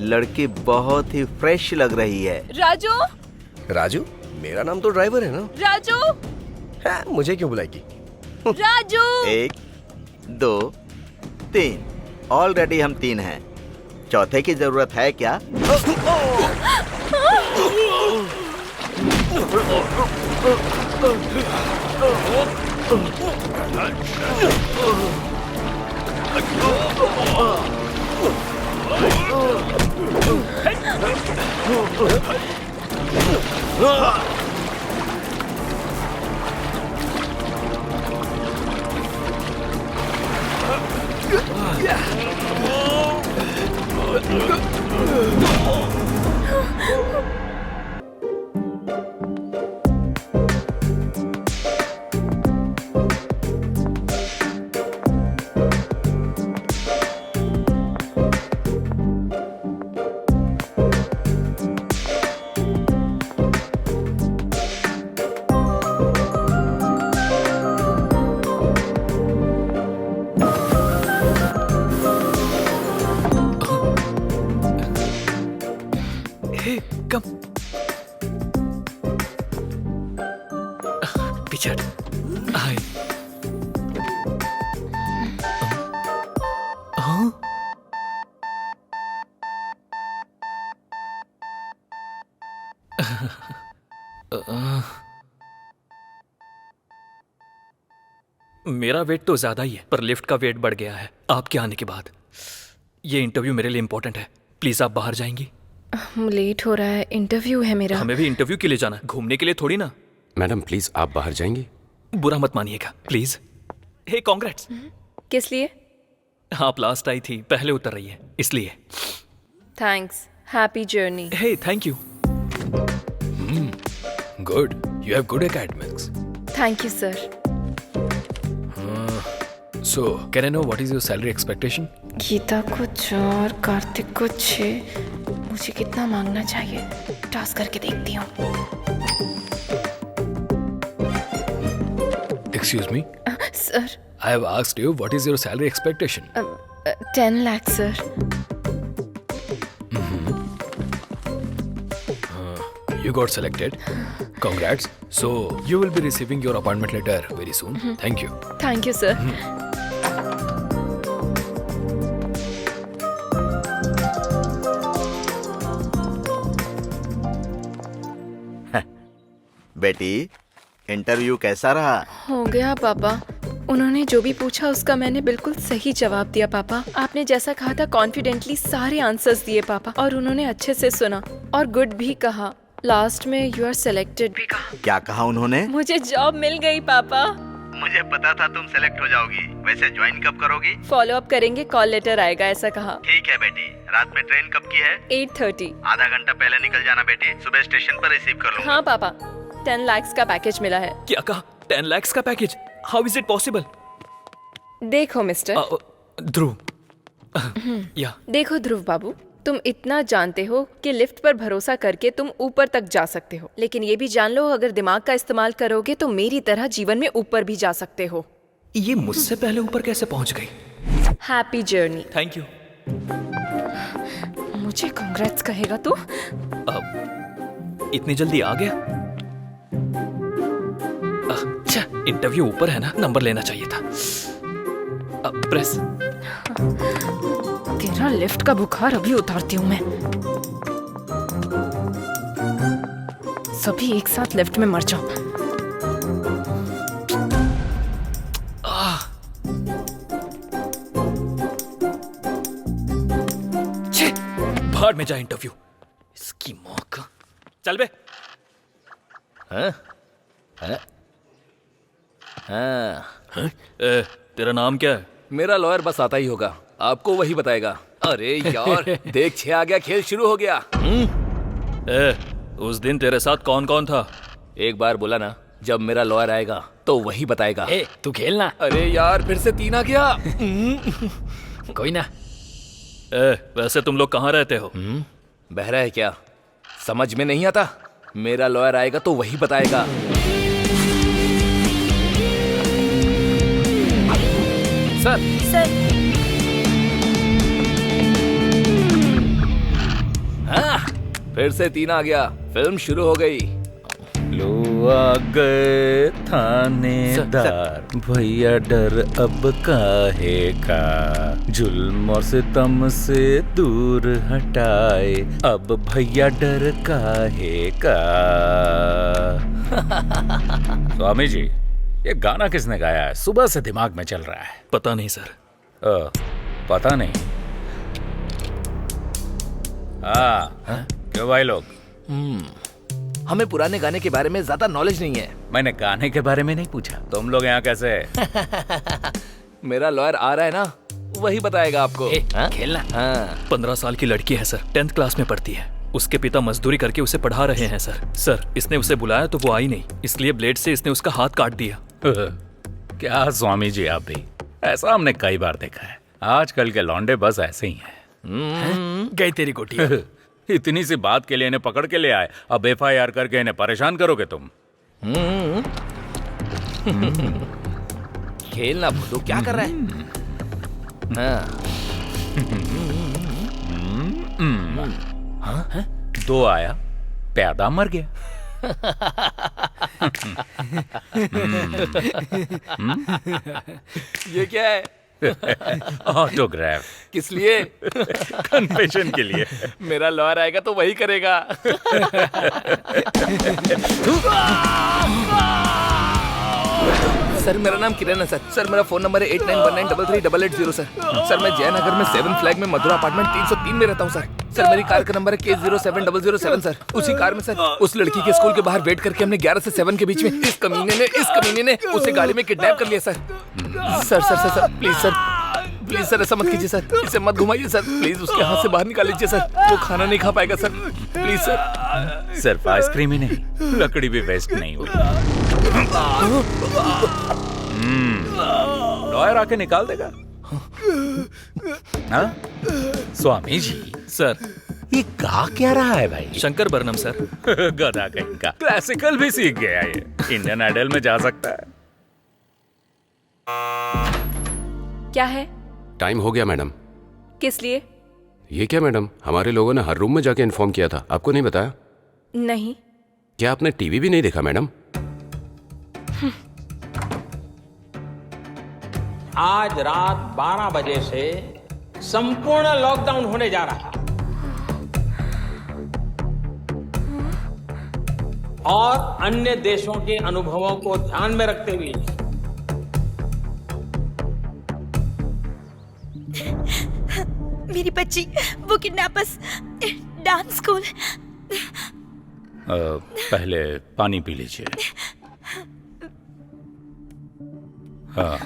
लड़की बहुत ही फ्रेश लग रही है। राजू, राजू? मेरा नाम तो ड्राइवर है ना। राजू, हाँ, मुझे क्यों बुलाएगी? राजू। 1 2 3, ऑलरेडी हम 3 हैं। चौथे की जरूरत है क्या? कम पीछे हट। हाय। हाँ? मेरा वेट तो ज्यादा ही है, पर लिफ्ट का वेट बढ़ गया है आपके आने के बाद। ये इंटरव्यू मेरे लिए इंपॉर्टेंट है, प्लीज आप बाहर जाएंगी? लेट हो रहा है, इंटरव्यू है मेरा। हमें भी इंटरव्यू के लिए जाना है, घूमने के लिए थोड़ी ना। मैडम प्लीज आप बाहर जाएंगी? बुरा मत मानिएगा प्लीज। Hey congrats. किस लिए? आप लास्ट आई थी, पहले उतर रही है इसलिए। Thanks, happy journey. Hey thank you. Good, you have good academics. Thank you sir. So, can I know what is your salary expectation? Gita को 4, कार्तिक को 6। मुझे कितना मांगना चाहिए? टास्क करके देखती हूँ। Excuse me? Sir, I have asked you what is your salary expectation? 10 lakh sir. You got selected. Congrats. So, you will be receiving your appointment letter very soon. Thank you. Thank you sir. बेटी, interview कैसा रहा? हो गया पापा। उन्होंने जो भी पूछा उसका मैंने बिल्कुल सही जवाब दिया पापा। आपने जैसा कहा था कॉन्फिडेंटली सारे आंसर्स दिए पापा, और उन्होंने अच्छे से सुना और गुड भी कहा। लास्ट में यू आर सिलेक्टेड भी कहा। क्या कहा उन्होंने? मुझे जॉब मिल गई पापा। मुझे पता था तुम सेलेक्ट हो जाओगी। वैसे ज्वाइन कब करोगी? फॉलो अप करेंगे, कॉल लेटर आएगा ऐसा कहा। ठीक है बेटी। रात में ट्रेन कब की है? 8:30। आधा घंटा पहले निकल जाना बेटी, सुबह स्टेशन पर रिसीव कर लूंगा। हाँ पापा, 10 लाख का पैकेज मिला है। क्या कहा? 10 lakhs का package? How is it possible? देखो मिस्टर, ध्रुव। या देखो ध्रुव बाबू, तुम इतना जानते हो कि लिफ्ट पर भरोसा करके तुम ऊपर तक जा सकते हो, लेकिन ये भी जान लो अगर दिमाग का इस्तेमाल करोगे तो मेरी तरह जीवन में ऊपर भी जा सकते हो। ये मुझसे पहले ऊपर कैसे पहुंच गई? Happy journey. Thank you. मुझे कांग्रेट्स कहेगा तू? इतनी जल्दी आ गया? अच्छा, इंटरव्यू ऊपर है ना, नंबर लेना चाहिए था। प्रेस। तेरा लिफ्ट का बुखार अभी उतारती हूँ मैं। सभी एक साथ लिफ्ट में मर जाओ। भाड़ में जा इंटरव्यू, इसकी मौका। चल बे। हाँ? हाँ? हाँ? तेरा नाम क्या है? मेरा लॉयर बस आता ही होगा, आपको वही बताएगा। अरे यार, देख 6 आ गया, खेल शुरू हो गया। उस दिन तेरे साथ कौन कौन था? एक बार बोला ना, जब मेरा लॉयर आएगा तो वही बताएगा। तू खेलना। अरे यार, फिर से 3 आ गया। कोई ना। वैसे तुम लोग कहाँ रहते हो? बहरा है क्या? समझ में नहीं आता? मेरा लॉयर आएगा तो वही बताएगा। सर। फिर से 3 आ गया। फिल्म शुरू हो गई। लो आ गए थानेदार, भैया डर अब काहे का, जुल्म और सितम से दूर हटाए, अब भैया डर काहे का। स्वामी जी, ये गाना किसने गाया है? सुबह से दिमाग में चल रहा है। पता नहीं सर। पता नहीं। हाँ, क्यों भाई लोग? हमें पुराने गाने के बारे में ज्यादा नॉलेज नहीं है। मैंने गाने के बारे में नहीं पूछा। तुम लोग यहाँ कैसे? मेरा लॉयर आ रहा है ना, वही बताएगा आपको। खेलना। हाँ। 15 साल की लड़की है सर, 10th क्लास में पढ़ती है। उसके पिता मजदूरी करके उसे पढ़ा रहे हैं सर। सर, इसने उसे बुलाया तो वो आई नहीं, इसलिए ब्लेड से इसने उसका हाथ काट दिया। क्या स्वामी जी, आप भी? ऐसा हमने कई बार देखा है। आजकल के लौंडे बस ऐसे ही हैं। गई तेरी गोटी। इतनी सी बात के लिए इन्हें पकड़ के ले आए, अब FIR करके इन्हें परेशान करोगे तुम? खेलना भुदू, क्या कर रहा है? हाँ। 2 आया, प्यादा मर गया। ये क्या है? ऑटोग्राफ। किस लिए? कन्फेशन के लिए। मेरा लॉयर आएगा तो वही करेगा। सर, मेरा नाम किरण है सर। सर, मेरा फोन नंबर है 8919333880 सर। सर, मैं जयनगर में 7 फ्लैग में मधुरा अपार्टमेंट 303 में रहता हूँ सर। सर, मेरी कार का नंबर है K07007 सर। उसी कार में सर, उस लड़की के स्कूल के बाहर वेट करके हमने 11 से 7 के बीच में इस कमीने ने उसे गाड़ी में किडनैप कर लिया sir. Sir sir sir sir please sir, please sir ऐसा मत कीजिए सर, इसे मत घुमाइए सर, प्लीज उसके हाथ से बाहर निकाल लीजिए सर, वो खाना नहीं खा पाएगा सर, प्लीज सर। सिर्फ आइसक्रीम ही नहीं, लकड़ी भी वेस्ट नहीं हुई। लॉयर आके निकाल देगा। हाँ? स्वामी जी, सर, ये गा क्या रहा है भाई? शंकर बरनम सर। गधा कहीं का, क्लासिकल भी सीख गया ये। इंडियन आइडल में जा सकता है। क्या है? टाइम हो गया मैडम। किस लिए? ये क्या मैडम, हमारे लोगों ने हर रूम में जाके इन्फॉर्म किया था, आपको नहीं बताया? नहीं। क्या आपने टीवी भी नहीं देखा मैडम? आज रात 12 बजे से संपूर्ण लॉकडाउन होने जा रहा है और अन्य देशों के अनुभवों को ध्यान में रखते हुए मेरी बच्ची, वो किडनैपर्स, डांस स्कूल। पहले पानी पी लीजिए। हाँ,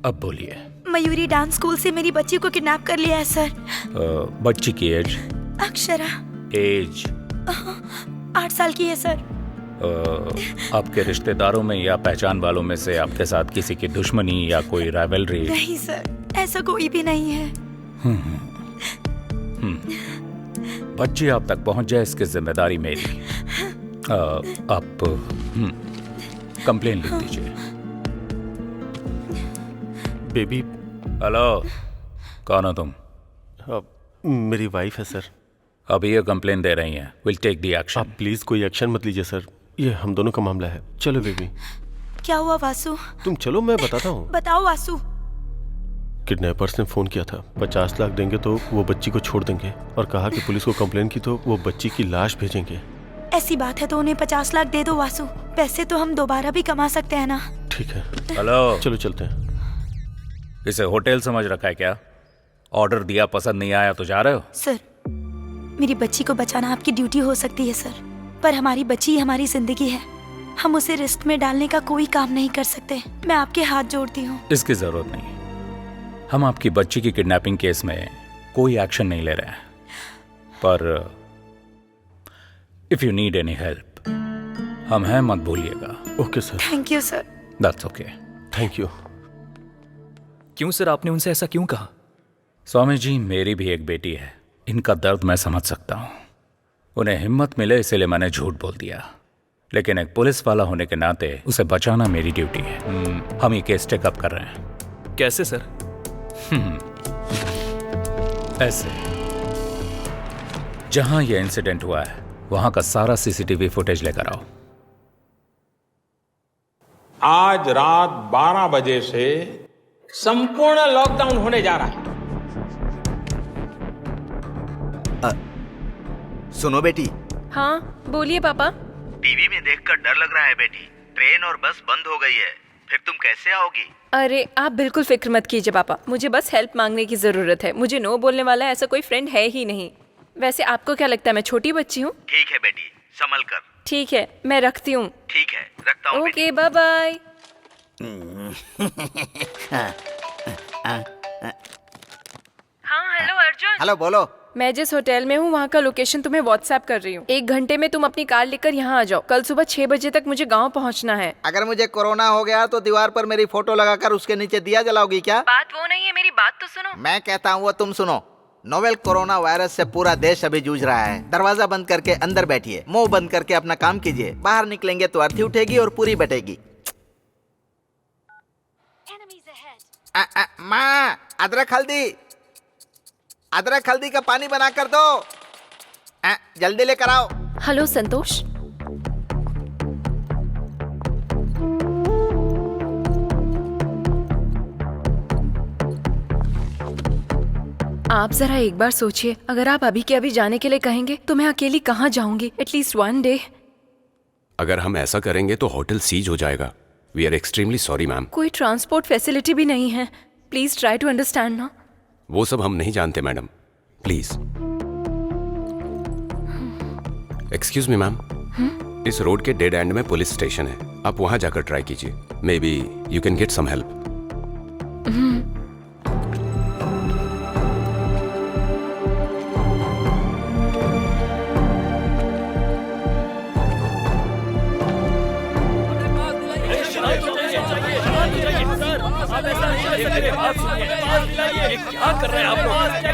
अब बोलिए। मयूरी डांस स्कूल से मेरी बच्ची को किडनैप कर लिया है सर। बच्ची की एज? अक्षरा। एज? 8 साल की है सर। आपके रिश्तेदारों में या पहचान वालों में से आपके साथ किसी की दुश्मनी या कोई राइवलरी? नहीं सर, ऐसा कोई भी नहीं है। बच्ची आप तक पहुंच जाए इसकी जिम्मेदारी मेरी। आप कंप्लेन लिख दीजिए। बेबी। हेलो, कौन हो तुम? मेरी वाइफ है सर। अभी ये कंप्लेन दे रही हैं। Will take the action. आप प्लीज कोई एक्शन मत लीजिए सर, ये हम दोनों का मामला है। चलो बेबी। क्या हुआ वासु? तुम चलो, मैं बताता हूँ। बताओ वासु। किडनैपर्स ने फोन किया था, 50 लाख देंगे तो वो बच्ची को छोड़ देंगे, और कहा कि पुलिस को कंप्लेन की तो वो बच्ची की लाश भेजेंगे। ऐसी बात है तो उन्हें 50 लाख दे दो वासु, पैसे तो हम दोबारा भी कमा सकते हैं ना। ठीक है। हेलो, चलो चलते हैं। इसे होटल समझ रखा है क्या? ऑर्डर दिया, पसंद नहीं आया तो जा रहे हो? सर, मेरी बच्ची को बचाना आपकी ड्यूटी हो सकती है सर, पर हमारी बच्ची हमारी जिंदगी है, हम उसे रिस्क में डालने का कोई काम नहीं कर सकते। मैं आपके हाथ जोड़ती हूँ। इसकी जरूरत नहीं, हम आपकी बच्ची की किडनैपिंग केस में कोई एक्शन नहीं ले रहे हैं, पर if you need any help हम हैं, मत भूलिएगा। Okay sir. Thank you sir. That's okay. Thank you. क्यों सर, आपने उनसे ऐसा क्यों कहा? स्वामी जी, मेरी भी एक बेटी है, इनका दर्द मैं समझ सकता हूँ। उन्हें हिम्मत मिले इसलिए मैंने झूठ बोल दिया, लेकिन एक पुलिस वाला होने के नाते उसे बचाना मेरी ड्यूटी है। हम ये केस टेकअप कर रहे हैं। कैसे सर? ऐसे, जहां यह इंसिडेंट हुआ है वहां का सारा सीसीटीवी फुटेज लेकर आओ। आज रात 12 बजे से संपूर्ण लॉकडाउन होने जा रहा है। सुनो बेटी, हाँ बोलिए पापा। टीवी में देखकर डर लग रहा है बेटी। ट्रेन और बस बंद हो गई है, फिर तुम कैसे आओगी? अरे आप बिल्कुल फिक्र मत कीजिए पापा, मुझे बस हेल्प मांगने की जरूरत है। मुझे नो बोलने वाला ऐसा कोई फ्रेंड है ही नहीं। वैसे आपको क्या लगता है मैं छोटी बच्ची हूँ? ठीक है बेटी, संभल कर। ठीक है, मैं रखती हूँ। ठीक है, रखता हूँ। Okay, bye bye. हाँ हेलो अर्जुन। हेलो, बोलो। मैं जिस होटल में हूँ वहाँ का लोकेशन तुम्हें व्हाट्सएप कर रही हूँ। 1 घंटे में तुम अपनी कार लेकर यहाँ आ जाओ। कल सुबह 6 बजे तक मुझे गाँव पहुँचना है। अगर मुझे कोरोना हो गया तो दीवार पर मेरी फोटो लगाकर उसके नीचे दिया जलाओगी क्या? बात वो नहीं है, मेरी बात तो सुनो। मैं कहता हूँ वो तुम सुनो। नोवेल कोरोना वायरस से पूरा देश अभी जूझ रहा है। दरवाजा बंद करके अंदर बैठिए, मुंह बंद करके अपना काम कीजिए। बाहर निकलेंगे तो अर्थी उठेगी और पूरी बटेगी। माँ, अदरक हल्दी का पानी बना कर दो। जल्दी लेकर आओ। हेलो संतोष। आप जरा एक बार सोचिए, अगर आप अभी के अभी जाने के लिए कहेंगे तो मैं अकेली कहाँ जाऊंगी? At least 1 day. अगर हम ऐसा करेंगे तो होटल सीज हो जाएगा। We are extremely sorry ma'am. कोई ट्रांसपोर्ट फैसिलिटी भी नहीं है। प्लीज ट्राई टू अंडरस्टैंड ना। वो सब हम नहीं जानते madam, please. Excuse me ma'am, इस रोड के डेड एंड में पुलिस स्टेशन है, आप वहां जाकर ट्राई कीजिए। Maybe you can get some help. क्या कर रहे हैं आप लोग?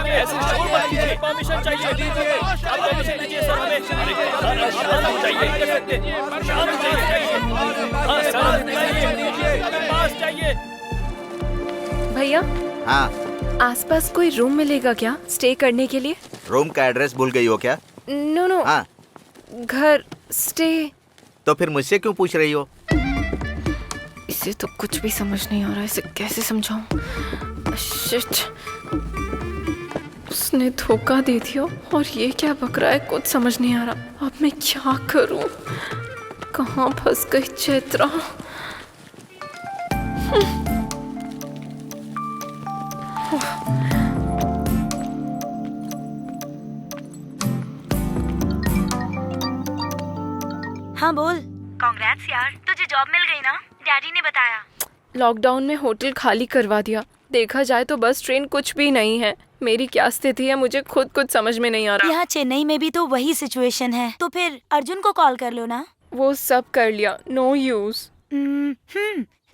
ऐसे शोर मत कीजिए। परमिशन चाहिए, दीजिए। आप परमिशन दीजिए सर हमें। शांत चाहिए। शांत चाहिए। हाँ, शांत चाहिए। पास चाहिए। भैया, हाँ, आसपास कोई रूम मिलेगा क्या स्टे करने के लिए? रूम का एड्रेस भूल गई हो क्या? नो, हाँ, घर स्टे। तो फिर मुझसे क्यों पूछ रही हो? इसे तो कुछ भी समझ नहीं आ रहा, इसे कैसे समझाऊं? शिट, उसने धोखा दे दिया और ये क्या बक रहा है, कुछ समझ नहीं आ रहा। अब मैं क्या करूं? कहाँ फंस गई चैत्रा? हाँ बोल। कांग्रेट्स यार, तुझे जॉब मिल गई ना? डैडी ने बताया। लॉकडाउन में होटल खाली करवा दिया। देखा जाए तो बस ट्रेन कुछ भी नहीं है। मेरी क्या स्थिति है मुझे खुद कुछ समझ में नहीं आ रहा। यहाँ चेन्नई में भी तो वही सिचुएशन है। तो फिर अर्जुन को कॉल कर लो ना। वो सब कर लिया, नो यूज।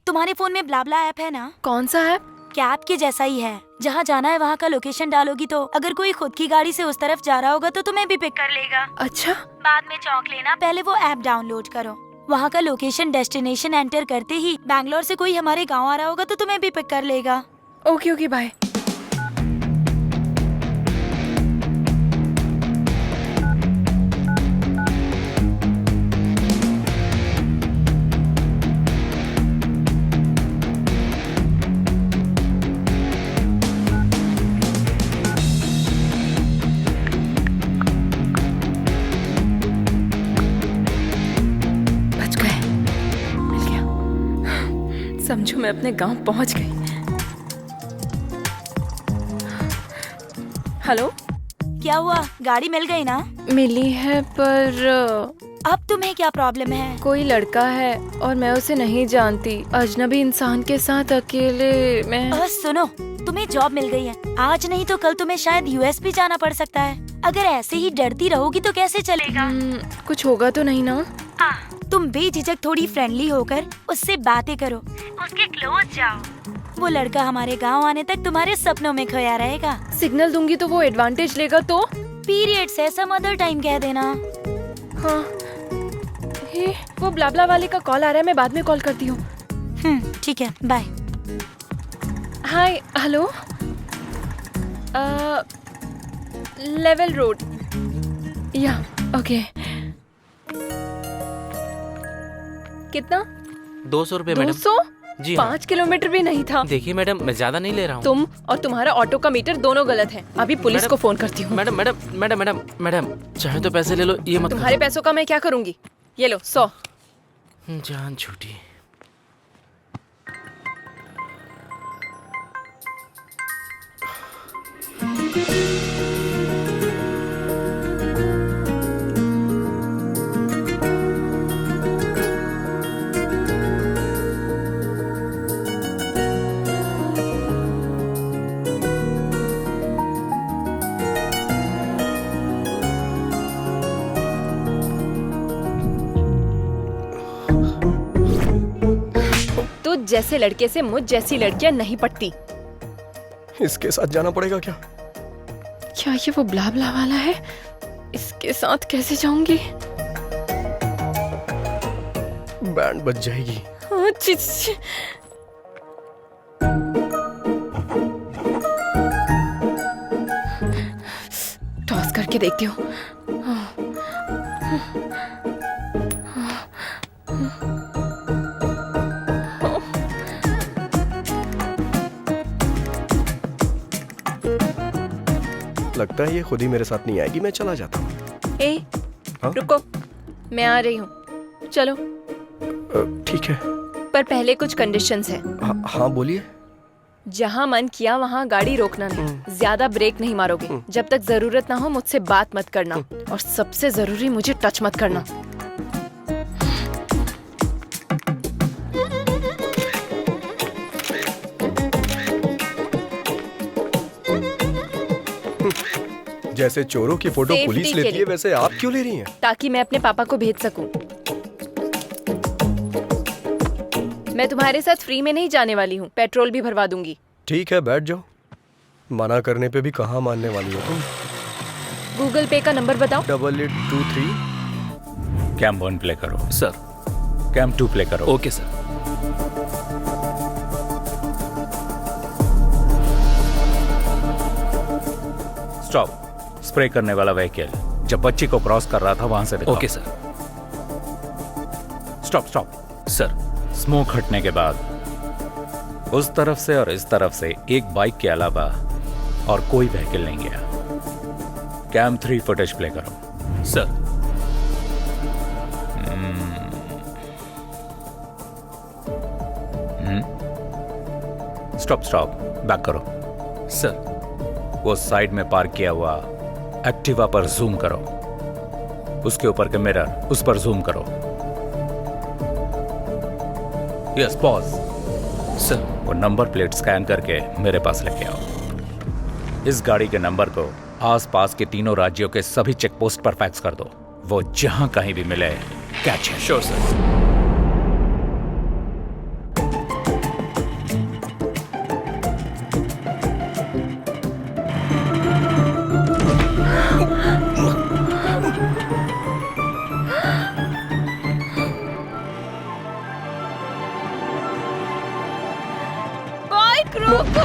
तुम्हारे फोन में ब्लाब्ला ऐप है ना? कौन सा ऐप? कैब के जैसा ही है। जहाँ जाना है वहाँ का लोकेशन डालोगी तो अगर कोई खुद की गाड़ी से उस तरफ जा रहा होगा तो तुम्हें भी पिक कर लेगा। अच्छा, बाद में चौंक लेना। पहले वो ऐप डाउनलोड करो। वहाँ का लोकेशन डेस्टिनेशन एंटर करते ही बैंगलोर से कोई हमारे गाँव आ रहा होगा तो तुम्हें भी पिक कर लेगा। Okay bye. बच गए, मिल गया। समझो मैं अपने गांव पहुंच गई। हेलो, क्या हुआ? गाड़ी मिल गई ना? मिली है पर अब तुम्हें क्या प्रॉब्लम है? कोई लड़का है और मैं उसे नहीं जानती। अजनबी इंसान के साथ अकेले मैं। सुनो, तुम्हें जॉब मिल गई है। आज नहीं तो कल तुम्हें शायद यूएस भी जाना पड़ सकता है। अगर ऐसे ही डरती रहोगी तो कैसे चलेगा? कुछ होगा तो नहीं ना? तुम बेझिझक थोड़ी फ्रेंडली होकर उससे बातें करो, उसके क्लोज जाओ। वो लड़का हमारे गांव आने तक तुम्हारे सपनों में खोया रहेगा। सिग्नल दूंगी तो वो एडवांटेज लेगा तो? पीरियड्स है, सम अदर टाइम कह देना। हाँ, वो ब्लाब्ला वाले का कॉल आ रहा है, मैं बाद में कॉल करती हूँ। ठीक है, बाय। हाय, हेलो, लेवल रोड। या ओके। कितना? 200 रुपए मैडम। 200? जी हाँ। 5 किलोमीटर भी नहीं था। देखिए मैडम, मैं ज्यादा नहीं ले रहा हूँ। तुम और तुम्हारा ऑटो का मीटर दोनों गलत है। अभी पुलिस मैडम, को फोन करती हूँ। Madam madam madam madam madam चाहे तो पैसे ले लो, ये मत तुम्हारे पैसों का मैं क्या करूँगी? ये लो 100। जान छूटी। तो जैसे लड़के से मुझ जैसी लड़कियां नहीं पटती। इसके साथ जाना पड़ेगा क्या? क्या ये वो ब्ला ब्ला वाला है? इसके साथ कैसे जाऊंगी? बैंड बज जाएगी। हाँ, छी, छी। टॉस करके देखती हूँ। लगता है ये खुद ही मेरे साथ नहीं आएगी, मैं चला जाता हूँ। ए, हाँ? रुको, मैं आ रही हूँ। चलो। ठीक है। पर पहले कुछ कंडीशंस हैं। हाँ बोलिए। जहाँ मन किया वहाँ गाड़ी रोकना नहीं, ज्यादा ब्रेक नहीं मारोगे, जब तक जरूरत ना हो मुझसे बात मत करना, और सबसे जरूरी मुझे टच मत करना। जैसे चोरों की फोटो Safety पुलिस के लेती है, लिए। वैसे आप क्यों ले रही हैं? ताकि मैं अपने पापा को भेज सकूं। मैं तुम्हारे साथ फ्री में नहीं जाने वाली हूँ, पेट्रोल भी भरवा दूंगी। ठीक है, बैठ जाओ। मना करने पे भी कहाँ मानने वाली हो तुम? गूगल पे का नंबर बताओ। 8823। कैम 1 प्ले करो। सर। कैम 2 प्ले करो। Okay sir. स्टॉप। स्प्रे करने वाला व्हीकल जब बच्ची को क्रॉस कर रहा था वहां से दिखाओ। Okay sir. Stop stop. Sir. Smoke हटने के बाद उस तरफ से और इस तरफ से एक बाइक के अलावा और कोई व्हीकल नहीं गया। कैम 3 फुटेज प्ले करो। सर। Stop stop. बैक करो। सर। वो साइड में पार्क किया हुआ एक्टिवा पर जूम करो। उसके ऊपर के मिरर, उस पर जूम करो। Yes, pause. सर। वो नंबर प्लेट स्कैन करके मेरे पास लेके आओ। इस गाड़ी के नंबर को आसपास के तीनों राज्यों के सभी चेक पोस्ट पर फैक्स कर दो। वो जहां कहीं भी मिले कैच है। Sure sir. बाइक रोको।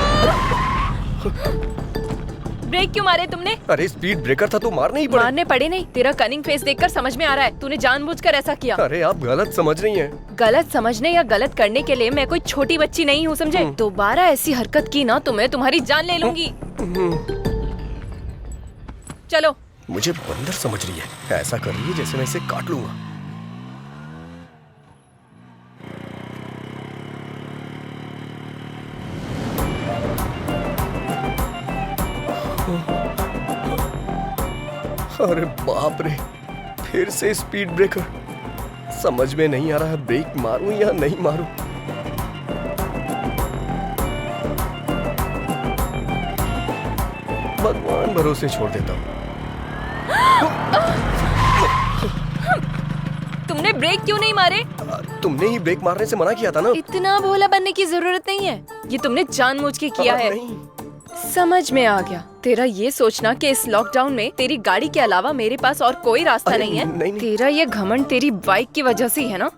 ब्रेक क्यों मारे तुमने? अरे स्पीड ब्रेकर था तो मारने ही पड़े। मारने पड़े नहीं, तेरा कनिंग फेस देखकर समझ में आ रहा है तूने जानबूझकर ऐसा किया। अरे आप गलत समझ रही हैं। गलत समझने या गलत करने के लिए मैं कोई छोटी बच्ची नहीं हूँ, समझे? दोबारा ऐसी हरकत की ना तो मैं तुम्हारी जान ले लूंगी। चलो। मुझे बंदर समझ रही है, ऐसा कर रही है जैसे मैं इसे काट लूंगा। अरे बाप रे, फिर से स्पीड ब्रेकर। समझ में नहीं आ रहा है ब्रेक मारूं या नहीं मारूं। भगवान भरोसे छोड़ देता हूं। तुमने ब्रेक क्यों नहीं मारे? तुमने ही ब्रेक मारने से मना किया था ना। इतना भोला बनने की जरूरत नहीं है, ये तुमने जानबूझ के किया है। समझ में आ गया। तेरा ये सोचना कि इस लॉकडाउन में तेरी गाड़ी के अलावा मेरे पास और कोई रास्ता नहीं है। नहीं। तेरा ये घमंड तेरी बाइक की वजह से ही है ना।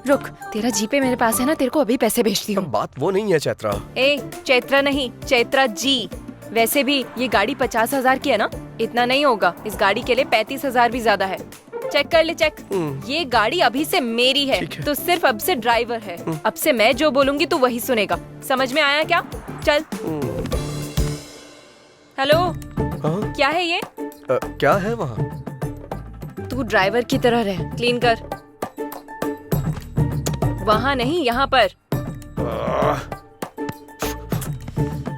रुक, तेरा जीपे मेरे पास है ना, तेरे को अभी पैसे भेजती हूँ। बात वो नहीं है चैत्रा। ए, चैत्रा नहीं, चैत्रा जी। वैसे भी ये गाड़ी 50,000 की है ना, इतना नहीं होगा। इस गाड़ी के लिए 35,000 भी ज्यादा है। चेक कर ले, चेक। ये गाड़ी अभी से मेरी है, तो सिर्फ अब से ड्राइवर है। अब से मैं जो बोलूंगी तू वही सुनेगा। समझ में आया क्या? चल। हेलो, क्या है ये? क्या है वहाँ? तू ड्राइवर की तरह रह, क्लीन कर। वहाँ नहीं, यहाँ पर।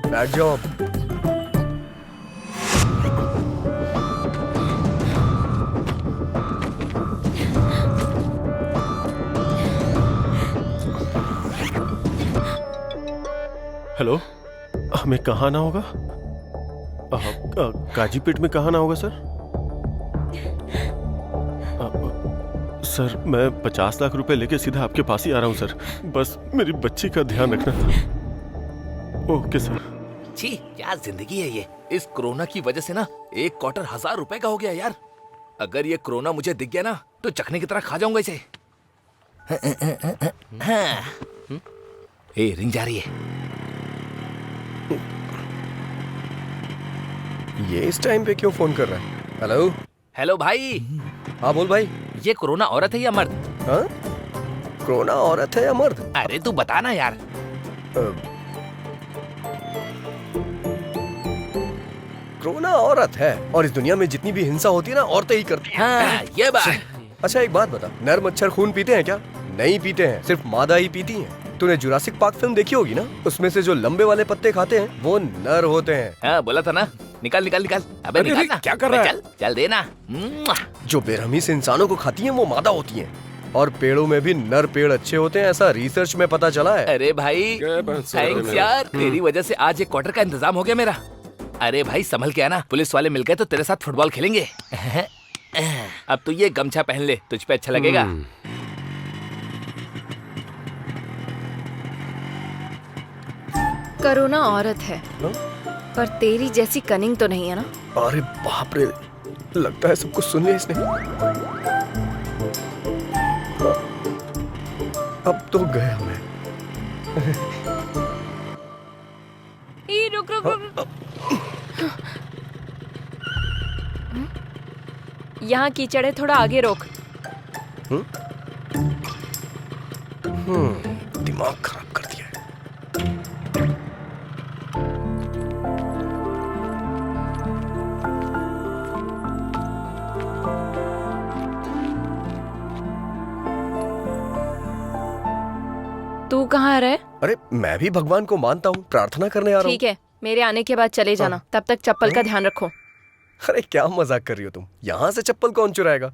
Bad job. हेलो, हमें कहाँ आना होगा? काजीपेट में कहाँ आना होगा सर? सर मैं 50 लाख रुपए लेके सीधा आपके पास ही आ रहा हूँ सर। बस मेरी बच्ची का ध्यान रखना था। Okay sir. छी, क्या जिंदगी है ये। इस कोरोना की वजह से ना एक क्वार्टर 1000 रुपए का हो गया यार। अगर ये कोरोना मुझे दिख गया ना तो चखने की तरह खा जाऊंगा इसे। ए, रिंग जा रही है। ये इस टाइम पे क्यों फोन कर रहा है? हेलो। हेलो भाई। हाँ बोल भाई। ये कोरोना औरत है या मर्द? हाँ? कोरोना औरत है या मर्द? अरे तू बता ना यार। कोरोना औरत है, और इस दुनिया में जितनी भी हिंसा होती है ना औरतें ही करती हैं। हाँ, ये बात। अच्छा एक बात बता, नर मच्छर खून पीते हैं क्या? नहीं पीते हैं, सिर्फ मादा ही पीती हैं। तूने जुरासिक पार्क फिल्म देखी होगी ना, उसमें से जो लंबे वाले पत्ते खाते हैं वो नर होते हैं। हाँ, बोला था ना। निकाल निकाल निकाल। अबे निकाल ना। क्या कर रहा है? चल चल देना। जो बेरहमी से इंसानों को खाती हैं वो मादा होती हैं, और पेड़ों में भी नर पेड़ अच्छे होते हैं, ऐसा रिसर्च में पता चला है। अरे भाई थैंक्स यार, तेरी वजह से आज एक क्वार्टर का इंतजाम हो गया मेरा। अरे भाई संभल के आना, पुलिस वाले मिल गए तो तेरे साथ फुटबॉल खेलेंगे। अब तू ये गमछा पहन ले, तुझ पे अच्छा लगेगा। कोरोना औरत है, पर तेरी जैसी कनिंग तो नहीं है ना? अरे बाप रे, लगता है सब कुछ सुन लिया इसने। अब तो गया मैं। रुक रुक रुक। यहाँ कीचड़ है, थोड़ा आगे रोक। दिमाग खराब कर दिया है। तू कहाँ रहे? अरे मैं भी भगवान को मानता हूँ, प्रार्थना करने आ रहा हूँ। ठीक है, मेरे आने के बाद चले जाना। तब तक चप्पल का ध्यान रखो। अरे क्या मजाक कर रही हो तुम? यहाँ से चप्पल कौन चुराएगा?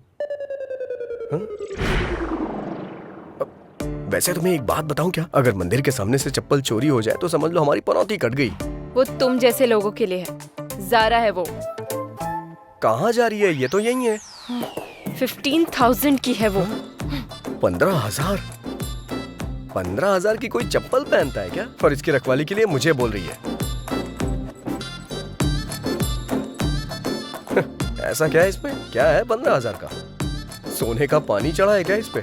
वैसे तुम्हें एक बात बताऊं क्या? अगर मंदिर के सामने से चप्पल चोरी हो जाए तो समझ लो हमारी पनौती कट गई। वो तुम जैसे लोगों के लिए है। ज़ारा है वो। कहाँ जा रही है? ये तो यही है। 15,000 की है वो। 15,000? 15,000 की कोई चप्पल पहनता है क्या? और इसकी रखवाली के लिए मुझे बोल रही है। ऐसा क्या है इसमें? क्या है 15,000 का? सोने का पानी चढ़ा है क्या इस पे?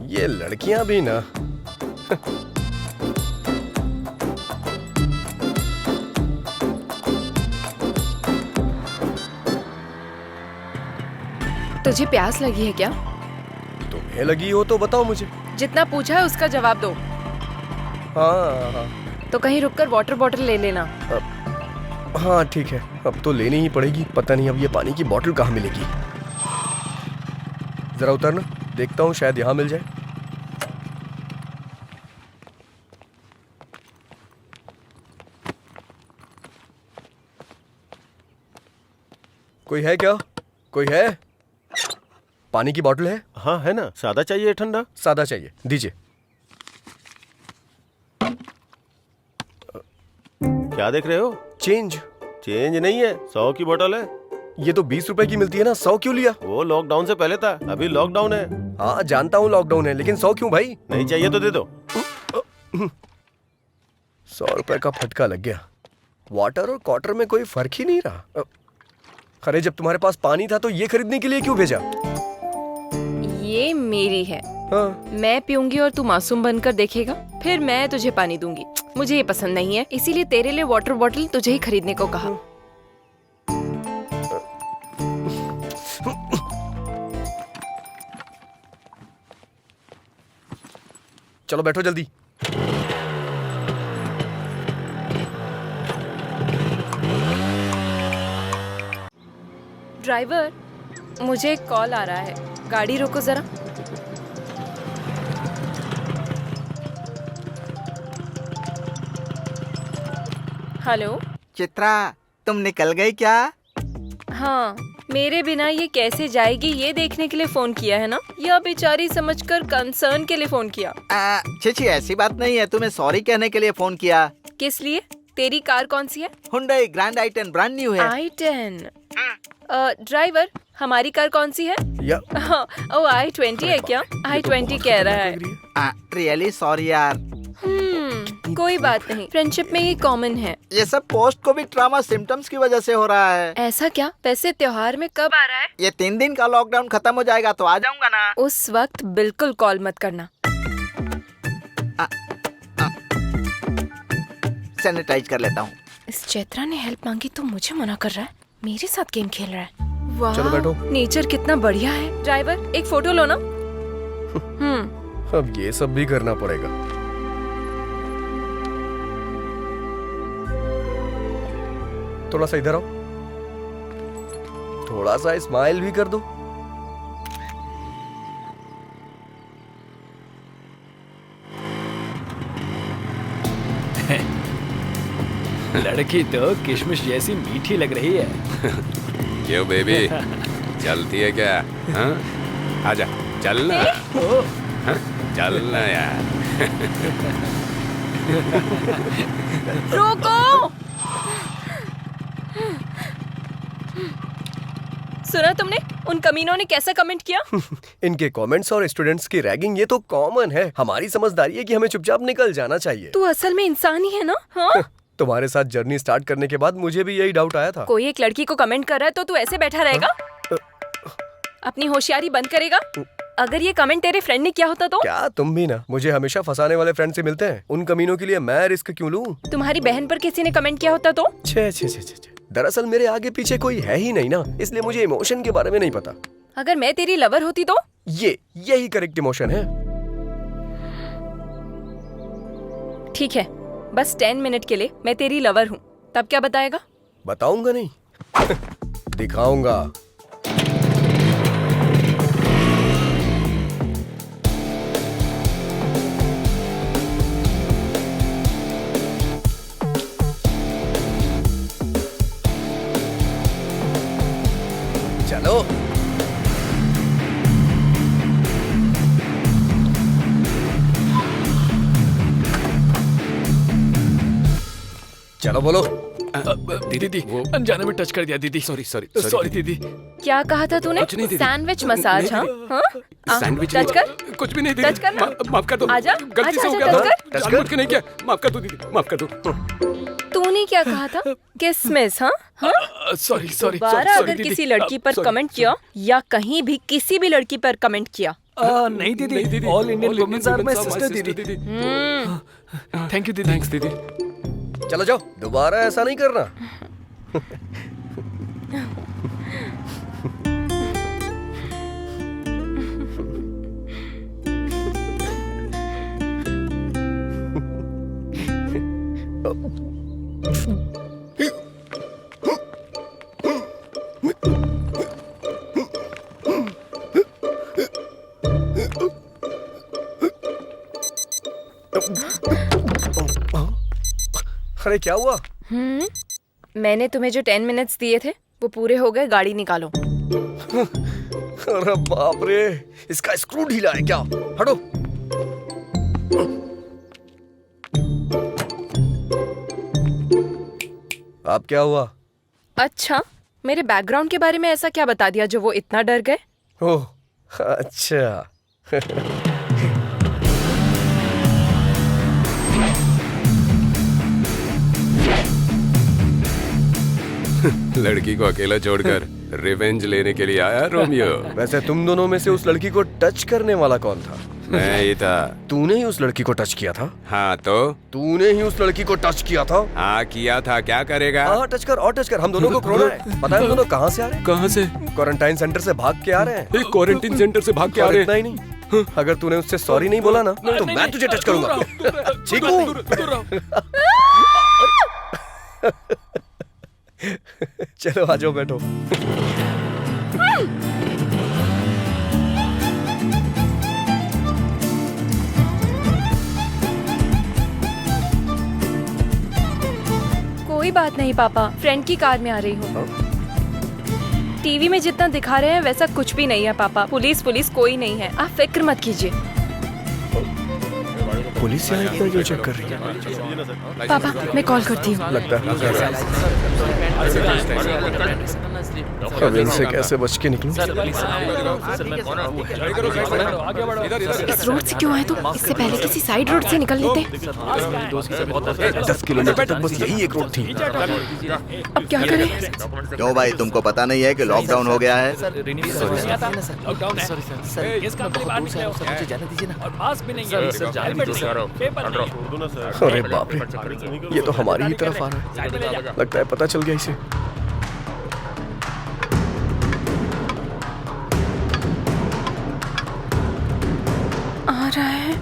ये लड़कियां भी ना। तुझे प्यास लगी है क्या? तुम्हें लगी हो तो बताओ मुझे। जितना पूछा है उसका जवाब दो। हाँ। तो कहीं रुककर वाटर बॉटल ले लेना। हाँ ठीक है, अब तो लेनी ही पड़ेगी। पता नहीं अब ये पानी की बोतल कहाँ मिलेगी। जरा उतरना, देखता हूँ शायद यहाँ मिल जाए। कोई है क्या? कोई है? पानी की बोतल है? हाँ है ना। सादा चाहिए ठंडा? सादा चाहिए, दीजिए। क्या देख रहे हो? चेंज। चेंज नहीं है, 100 की बोतल है। ये तो 20 रुपए की मिलती है ना, 100 क्यों लिया? वो लॉकडाउन से पहले था, अभी लॉकडाउन है। हाँ जानता हूँ लॉकडाउन है, लेकिन 100 क्यों भाई? नहीं चाहिए तो दे दो। 100 रुपए का फटका लग गया। वाटर और क्वार्टर में कोई फर्क ही नहीं रहा। अरे जब तुम्हारे पास पानी था तो ये खरीदने के लिए क्यों भेजा? ये मेरी है। हाँ। मैं पीऊंगी और तू मासूम बनकर देखेगा, फिर मैं तुझे पानी दूंगी। मुझे ये पसंद नहीं है, इसीलिए तेरे लिए वाटर बॉटल तुझे ही खरीदने को कहा। चलो बैठो जल्दी। ड्राइवर, मुझे एक कॉल आ रहा है, गाड़ी रोको जरा। हेलो चित्रा, तुम निकल गई क्या? हाँ, मेरे बिना ये कैसे जाएगी ये देखने के लिए फोन किया है ना, या बेचारी समझकर कंसर्न के लिए फोन किया? छी ऐसी बात नहीं है, तुम्हें सॉरी कहने के लिए फोन किया। किस लिए? तेरी कार कौन सी है? Hyundai grand i10 brand new है। i10। ड्राइवर, हमारी कार कौन सी है? या ओ i20 है क्या? i20 कह रहा है। रियली सॉरी यार। कोई बात नहीं, फ्रेंडशिप में ये कॉमन है। ये सब पोस्ट कोविड ट्रॉमा सिम्टम्स की वजह से हो रहा है। ऐसा क्या? वैसे त्योहार में कब आ रहा है? ये 3 दिन का लॉकडाउन खत्म हो जाएगा तो आ जाऊंगा ना। उस वक्त बिल्कुल कॉल मत करना। सैनिटाइज कर लेता हूँ। इस चैत्रा ने हेल्प मांगी तो मुझे मना कर रहा है, मेरे साथ गेम खेल रहा है। वाह, चलो बैठो। नेचर कितना बढ़िया है। ड्राइवर, एक फोटो लो ना। अब ये सब भी करना पड़ेगा। थोड़ा सा इधर आओ, थोड़ा सा स्माइल भी कर दो। लड़की तो किशमिश जैसी मीठी लग रही है। क्यों बेबी, चलती है क्या? हाँ? आजा, चलना। हाँ? चलना यार। रोको! सुना तुमने? उन कमीनों ने कैसा कमेंट किया? इनके कमेंट्स और स्टूडेंट्स की रैगिंग ये तो कॉमन है। हमारी समझदारी है कि हमें चुपचाप निकल जाना चाहिए। तू असल में इंसान ही है ना? हाँ? तुम्हारे साथ जर्नी स्टार्ट करने के बाद मुझे भी यही डाउट आया था। कोई एक लड़की को कमेंट कर रहा है तो तू ऐसे बैठा रहेगा? अपनी होशियारी बंद करेगा? अगर ये कमेंट तेरे फ्रेंड ने किया होता तो? क्या तुम भी ना मुझे हमेशा फंसाने वाले फ्रेंड से मिलते हैं। उन कमीनों के लिए मैं रिस्क क्यों लूं? तुम्हारी बहन पर किसी ने कमेंट किया होता तो? छे छे छे छे। दरअसल मेरे आगे पीछे कोई है ही नहीं ना, इसलिए मुझे इमोशन के बारे में नहीं पता। अगर मैं तेरी लवर होती तो? यही करेक्ट इमोशन है। ठीक है, बस 10 मिनट के लिए मैं तेरी लवर हूँ, तब क्या बताएगा? बताऊंगा नहीं, दिखाऊंगा। चलो चलो बोलो। दीदी अनजाने में टच कर दिया दीदी। सॉरी दीदी। क्या कहा था तूने? कुछ नहीं दीदी। Sandwich massage? हाँ हाँ, सैंडविच टच कर। कुछ भी नहीं दीदी। टच करना। माफ कर दो। आजा, गलती से हो आजा, गया। टच कर। जानबूझ के नहीं किया। माफ कर दो दीदी, माफ कर दो। तूने क्या कहा था? किसमिस? हाँ हाँ। सॉरी दोबारा अगर किसी लड़की पर कमेंट किया या कहीं भी किसी भी लड़की पर कमेंट किया? नहीं दीदी, all Indian womens are my sister दीदी। थैंक यू दीदी। थैंक्स दीदी। चलो जाओ, दोबारा ऐसा नहीं करना। अरे क्या हुआ? मैंने तुम्हें जो 10 मिनट्स दिए थे वो पूरे हो गए, गाड़ी निकालो। अरे बाप रे, इसका स्क्रू ढीला है क्या? हटो। अब क्या हुआ? अच्छा, मेरे बैकग्राउंड के बारे में ऐसा क्या बता दिया जो वो इतना डर गए? ओह अच्छा। लड़की को अकेला छोड़कर रिवेंज लेने के लिए आया रोमियो। वैसे तुम दोनों में से उस लड़की को टच करने वाला कौन था? मैं ही था। तूने ही उस लड़की को टच किया था? हाँ तो? तूने ही उस लड़की को टच किया था? हाँ किया था, क्या करेगा? हाँ टच कर और टच कर, हम दोनों को कोरोना है। पता है हम दोनों कहाँ से आ रहे हैं? कहाँ से? क्वारंटाइन सेंटर से भाग के आ रहे हैं। क्वारंटाइन सेंटर से भाग के आ रहे हैं? इतना ही नहीं, अगर तूने उससे सॉरी नहीं बोला ना तो मैं तुझे टच करूंगा। चीकू चलो आ जाओ, बैठो। कोई बात नहीं पापा, फ्रेंड की कार में आ रही हूँ। टीवी में जितना दिखा रहे हैं वैसा कुछ भी नहीं है पापा। पुलिस कोई नहीं है, आप फिक्र मत कीजिए। पुलिस यहाँ इतना क्यों चेक कर रही है? पापा मैं कॉल करती हूँ। लगता है अब इनसे कैसे बच के निकलूं? इस रोड से क्यों आए तुम? इससे पहले किसी साइड रोड से निकल लेते। 10 किलोमीटर तक बस यही एक रोड थी। अब क्या करें? क्यों भाई, तुमको पता नहीं है कि लॉकडाउन हो गया है? अरे बाप रे, ये तो हमारी ही तरफ आ रहा है। लगता है पता चल गया इसे। आ रहा है।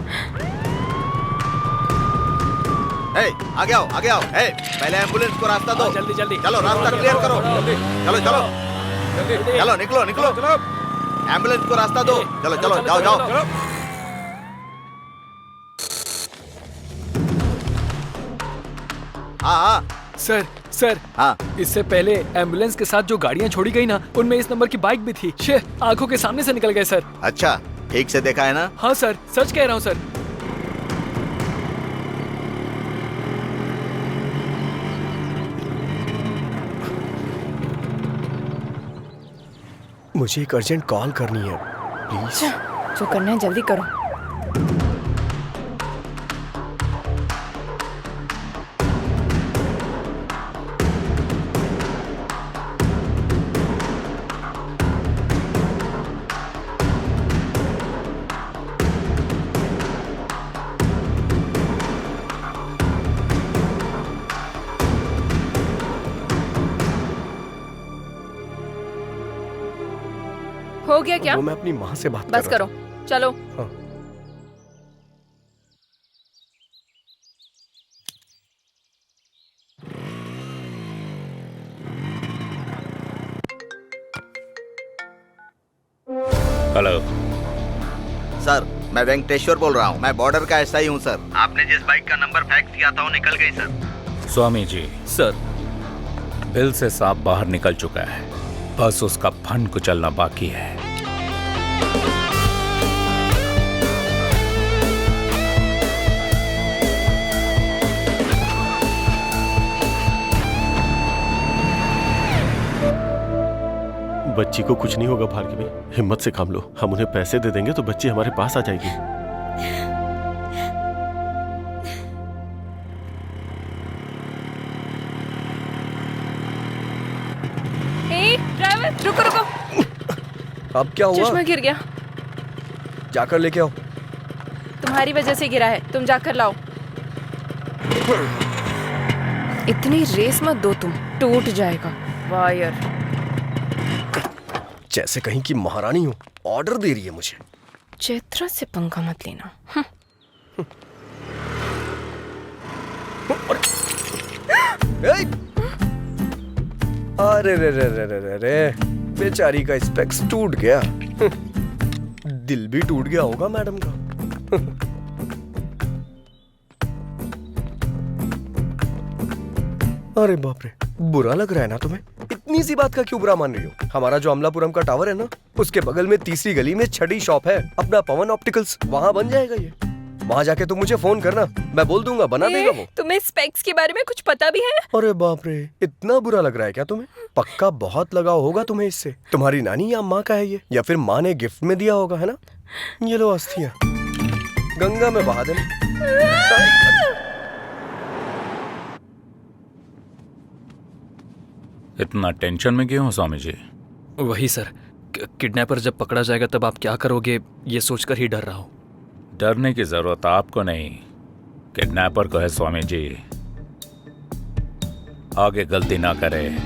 आगे आओ, आगे आओ। पहले एम्बुलेंस को रास्ता दो। जल्दी जल्दी चलो, रास्ता क्लियर करो। चलो चलो चलो, निकलो निकलो। एम्बुलेंस को रास्ता दो। चलो चलो, जाओ जाओ। हाँ सर हाँ, इससे पहले एम्बुलेंस के साथ जो गाड़ियाँ छोड़ी गई ना, उनमें इस नंबर की बाइक भी थी। शे, आंखों के सामने से निकल गए सर। अच्छा, ठीक से देखा है ना? हाँ सर, सच कह रहा हूँ सर। मुझे एक अर्जेंट कॉल करनी है, प्लीज। जो करना है जल्दी करो। हो गया क्या? वो मैं अपनी माँ से बात बस कर रहा करो, चलो। हाँ। हेलो सर, मैं वेंकटेश्वर बोल रहा हूँ। मैं बॉर्डर का एसआई हूँ सर। आपने जिस बाइक का नंबर फैक्स किया था वो निकल गई sir. Swami ji, sir bill से सांप बाहर निकल चुका है, बस उसका फन कुचलना बाकी है। बच्ची को कुछ नहीं होगा भार्गवी, हिम्मत से काम लो। हम उन्हें पैसे दे देंगे तो बच्ची हमारे पास आ जाएगी। ड्राइवर रुको रुको। अब क्या हुआ? चश्मा गिर गया। जाकर लेके आओ। तुम्हारी वजह से गिरा है, तुम जाकर लाओ। इतनी रेस मत दो तुम, टूट जाएगा वायर। जैसे कहीं की महारानी हो, ऑर्डर दे रही है मुझे। चैत्रा से पंगा मत लेना। अरे रे रे रे रे रे रे, बेचारी का स्पेक्स टूट गया। दिल भी टूट गया होगा मैडम का। अरे बाप रे, बुरा लग रहा है ना तुम्हें? इतनी सी बात का क्यों बुरा मान रही हो? हमारा जो अमलापुरम का टावर है ना, उसके बगल में तीसरी गली में छठी शॉप है अपना पवन ऑप्टिकल्स, वहाँ बन जाएगा ये। वहाँ जाके तुम मुझे फोन करना, मैं बोल दूंगा, बना देगा वो। तुम्हें स्पेक्स के बारे में कुछ पता भी है? अरे बाप रे, इतना बुरा लग रहा है क्या तुम्हें? पक्का बहुत लगाव होगा तुम्हें इससे। तुम्हारी नानी या माँ का है ये, या फिर माँ ने गिफ्ट में दिया होगा, है ना? ये लो अस्थियाँ, गंगा में बहा देना। इतना टेंशन में क्यों हो स्वामी जी? वही सर, किडनैपर जब पकड़ा जाएगा तब आप क्या करोगे, ये सोचकर ही डर रहा हूँ। डरने की जरूरत आपको नहीं, किडनैपर को है स्वामी जी। आगे गलती ना करे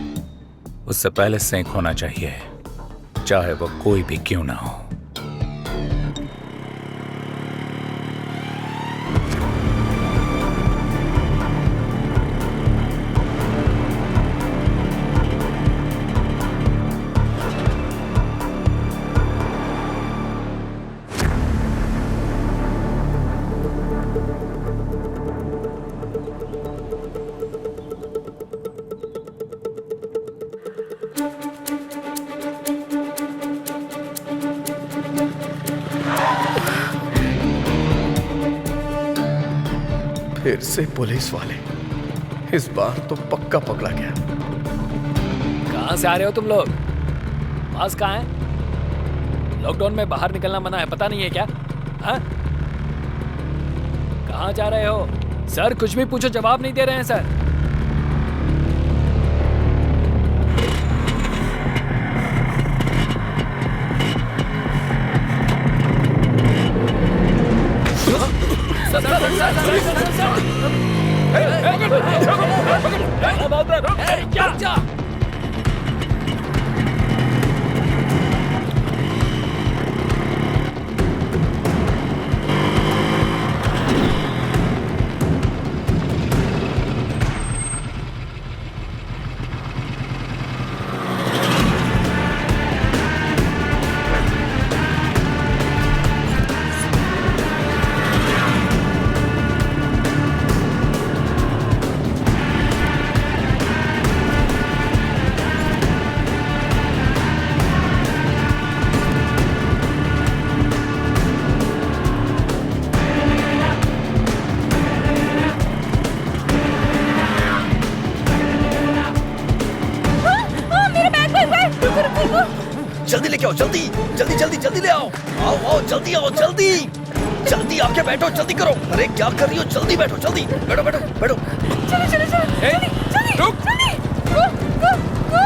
उससे पहले सेंक होना चाहिए, चाहे वो कोई भी क्यों ना हो। फिर से पुलिस वाले, इस बार तो पक्का पकड़ा गया। कहाँ से आ रहे हो तुम लोग? पास कहाँ है? लॉकडाउन में बाहर निकलना मना है, पता नहीं है क्या? हाँ? कहाँ जा रहे हो? सर कुछ भी पूछो जवाब नहीं दे रहे हैं सर। जल्दी लेके आओ, जल्दी जल्दी जल्दी जल्दी ले आओ। आओ आओ जल्दी आओ, जल्दी जल्दी आके बैठो, जल्दी करो। अरे क्या कर रही हो? जल्दी बैठो, जल्दी बैठो बैठो बैठो। चलो चलो चलो जल्दी जल्दी जल्दी गो गो गो।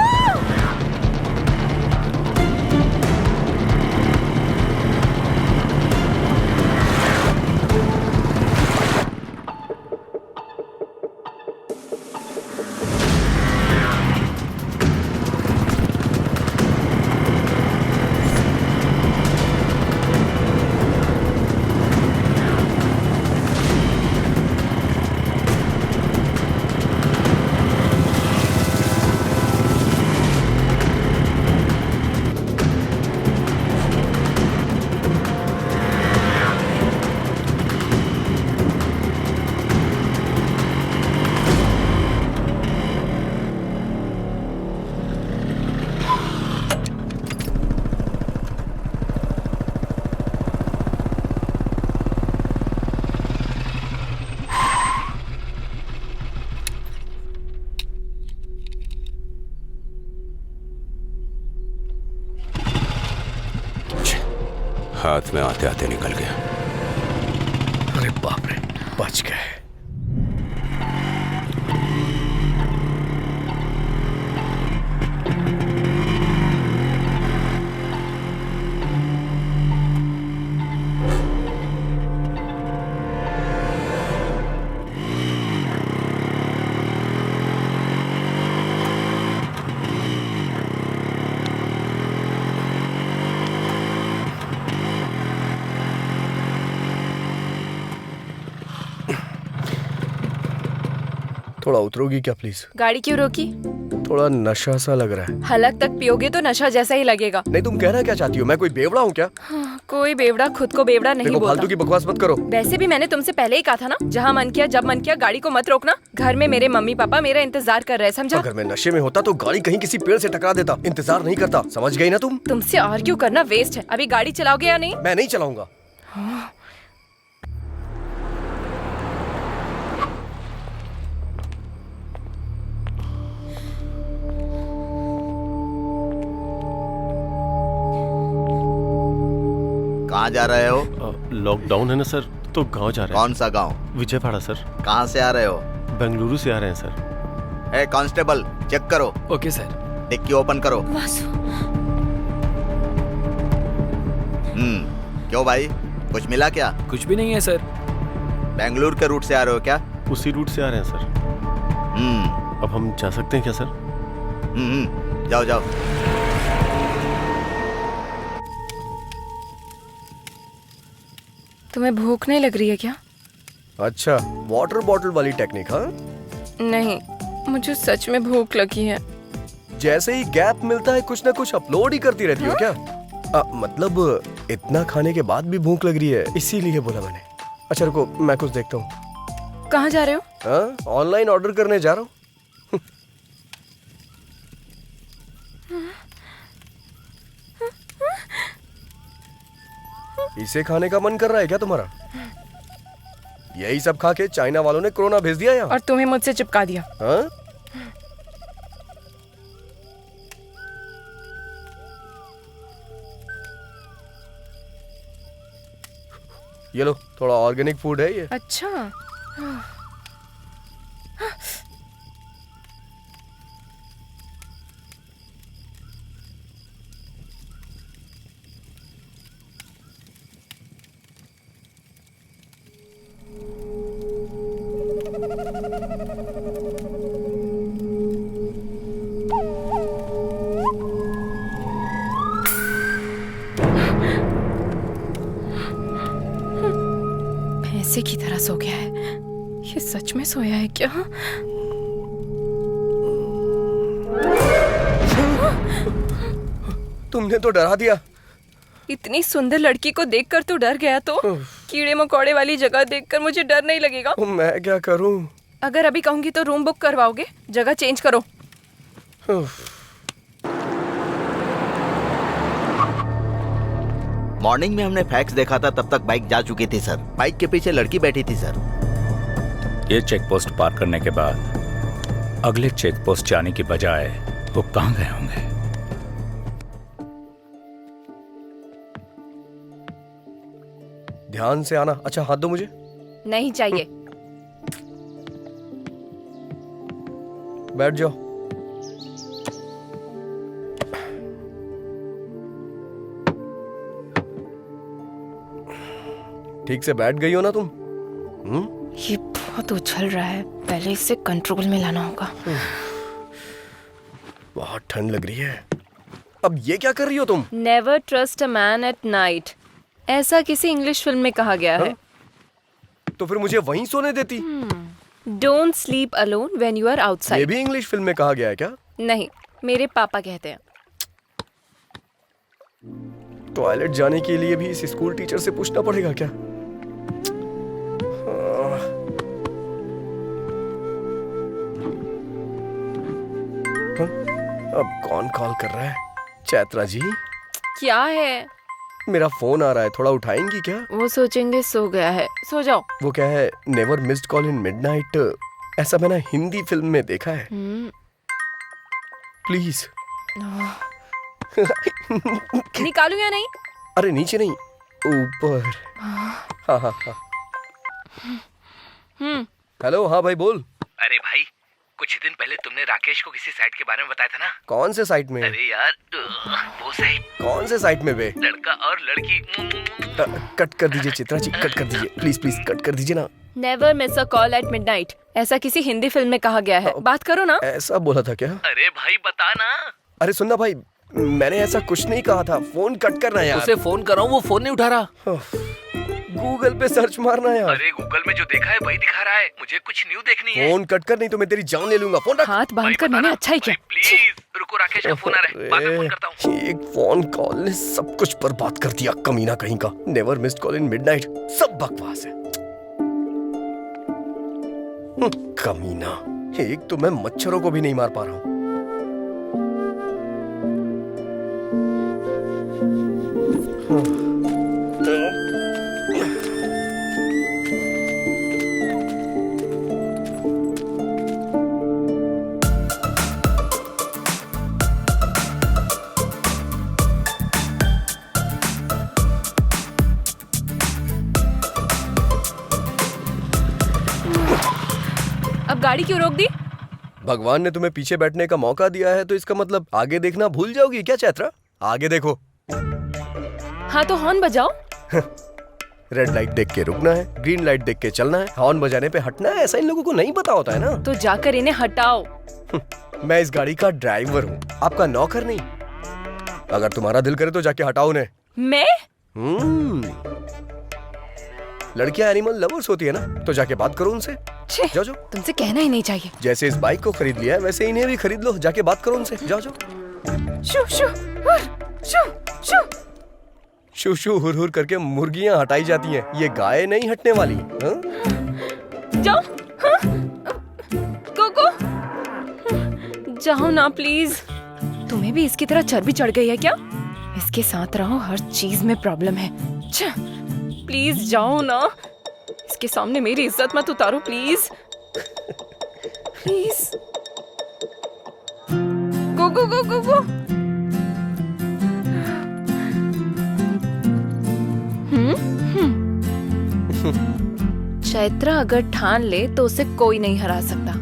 हाथ में आते आते निकल गया। अरे बाप रे, बच गए। थोड़ा उतरोगी क्या प्लीज? गाड़ी क्यों रोकी? थोड़ा नशा सा लग रहा है। हलक तक पियोगे तो नशा जैसा ही लगेगा। नहीं, तुम कहना क्या चाहती हो? मैं कोई बेवड़ा हूँ क्या? हाँ, कोई बेवड़ा खुद को बेवड़ा नहीं बोलता। फालतू की बकवास मत करो। वैसे भी मैंने तुमसे पहले ही कहा था ना, जहाँ मन किया जब मन किया गाड़ी को मत रोकना। घर में मेरे मम्मी पापा मेरा इंतजार कर रहे हैं, समझा? अगर मैं नशे में होता तो गाड़ी कहीं किसी पेड़ से टकरा देता, इंतजार नहीं करता। समझ गई ना तुम? तुमसे आर्ग्यू करना वेस्ट है। अभी गाड़ी चलाओगे या नहीं? मैं नहीं चलाऊंगा। कहाँ जा रहे हो? लॉकडाउन है ना सर, तो गांव जा रहे हैं। कौन सा गांव? विजयवाड़ा सर। कहाँ से आ रहे हो? बेंगलुरु से आ रहे हैं सर। ए कांस्टेबल, चेक करो। Okay sir. डिक्की ओपन करो। क्यों भाई, कुछ मिला क्या? कुछ भी नहीं है सर। बेंगलुरु के रूट से आ रहे हो क्या? उसी रूट से आ रहे हैं सर। अब हम जा सकते हैं क्या सर? जाओ जाओ। तुम्हें भूख नहीं लग रही है क्या? अच्छा, वाटर बॉटल वाली टेक्निक? हाँ नहीं, मुझे सच में भूख लगी है। जैसे ही गैप मिलता है कुछ ना कुछ अपलोड ही करती रहती हो क्या? मतलब इतना खाने के बाद भी भूख लग रही है, इसीलिए बोला मैंने। अच्छा रुको, मैं कुछ देखता हूँ। कहाँ जा रहे हो? हाँ, ऑनलाइन ऑर्डर करने जा रहा हूँ। इसे खाने का मन कर रहा है क्या तुम्हारा? यही सब खा के चाइना वालों ने कोरोना भेज दिया यहाँ। और तुम्हें मुझसे चिपका दिया। हाँ? ये लो, थोड़ा ऑर्गेनिक फूड है ये। अच्छा। भैंसे की तरह सो गया है। ये सच में सोया है क्या? तुमने तो डरा दिया। इतनी सुंदर लड़की को देखकर तो डर गया, तो कीड़े मकोड़े वाली जगह देखकर मुझे डर नहीं लगेगा? मैं क्या करूं? अगर अभी कहूंगी तो रूम बुक करवाओगे? जगह चेंज करो। मॉर्निंग में हमने फैक्स देखा था, तब तक बाइक जा चुकी थी सर। बाइक के पीछे लड़की बैठी थी सर। ये चेक पोस्ट पार करने के बाद अगले चेक पोस्ट जाने की बजाय वो कहाँ गए होंगे? ध्यान से आना। अच्छा, हाथ दो मुझे। नहीं चाहिए। बैठ जाओ। ठीक से बैठ गई हो ना तुम? ये बहुत उछल रहा है, पहले इसे कंट्रोल में लाना होगा। बहुत ठंड लग रही है। अब ये क्या कर रही हो तुम? Never trust a man at night, ऐसा किसी इंग्लिश फिल्म में कहा गया है। तो फिर मुझे वहीं सोने देती। Don't sleep alone when you are outside. ये भी इंग्लिश फिल्म में कहा गया है क्या? नहीं, मेरे पापा कहते हैं। टॉयलेट जाने के लिए भी इस स्कूल टीचर से पूछना पड़ेगा क्या? अब कौन कॉल कर रहा है? चैत्रा जी? क्या है? मेरा फोन आ रहा है, थोड़ा उठाएंगी क्या? वो सोचेंगे सो गया है, सो जाओ। वो क्या है, never missed call in midnight, ऐसा मैंने हिंदी फिल्म में देखा है। प्लीज। निकालू या नहीं? अरे नीचे नहीं, ऊपर। हाँ हाँ हाँ। हेलो, हाँ भाई बोल। अरे भाई, कुछ दिन पहले तुमने राकेश को किसी साइट के बारे में बताया था ना? कौन से साइट में? अरे यार, वो साइट। कौन से साइट में बे? लड़का और लड़की। कट कर दीजिए चित्रा जी, कट कर दीजिए प्लीज प्लीज, कट कर दीजिए ना। Never miss a call at midnight, ऐसा किसी हिंदी फिल्म में कहा गया है। बात करो ना। ऐसा बोला था क्या? अरे भाई बता ना। अरे सुनना भाई, मैंने ऐसा कुछ नहीं कहा था। फोन कट करना यार। उसे फोन कर रहा हूँ, वो फोन नहीं उठा रहा। गूगल पे सर्च मारना यार। अरे गूगल में जो देखा है वही दिखा रहा है, मुझे कुछ न्यू देखनी है। फोन कट कर, नहीं तो मैं तेरी जान ले लूंगा। फोन रख। हाथ बांध कर मैंने अच्छा ही किया। प्लीज रुको, राकेश का फोन आ रहा है, बाद में फोन करता हूँ। एक फोन कॉल ने सब कुछ बर्बाद कर दिया, कमीना कहीं का। Never missed call in midnight, सब बकवास है। कमीना, एक तो मैं मच्छरों को भी नहीं मार पा रहा हूँ। अब गाड़ी क्यों रोक दी? भगवान ने तुम्हें पीछे बैठने का मौका दिया है, तो इसका मतलब आगे देखना भूल जाओगी क्या चैत्रा? आगे देखो। हाँ तो हॉर्न बजाओ। रेड लाइट देख के रुकना है, ग्रीन लाइट देख के चलना है, हॉर्न बजाने पे हटना है। ऐसा इन लोगों को नहीं पता होता है ना। तो जाकर इन्हें हटाओ। मैं इस गाड़ी का ड्राइवर हूँ, आपका नौकर नहीं। अगर तुम्हारा दिल करे तो जाके हटाओ उन्हें। मैं? लड़कियां एनिमल लवर्स होती है ना, तो जाके बात करो उनसे। जाओ जाओ। तुमसे कहना ही नहीं चाहिए। जैसे इस बाइक को खरीद लिया है, वैसे इन्हें भी खरीद लो। जाके बात करो उनसे। जाओ जाओ। शू शू हुर, शू शू। शू शू हुर हुर करके मुर्गियां हटाई जाती हैं, ये गाय नहीं हटने वाली। जाओ। कोको, जाओ ना प्लीज। तुम्हें भी इसकी तरह चर्बी चढ़ गई है क्या? इसके साथ रहो, हर चीज में प्रॉब्लम है। प्लीज जाओ ना। के सामने मेरी इज्जत मत उतारो प्लीज प्लीज। गो गो गो गो गो। चैत्रा अगर ठान ले तो उसे कोई नहीं हरा सकता।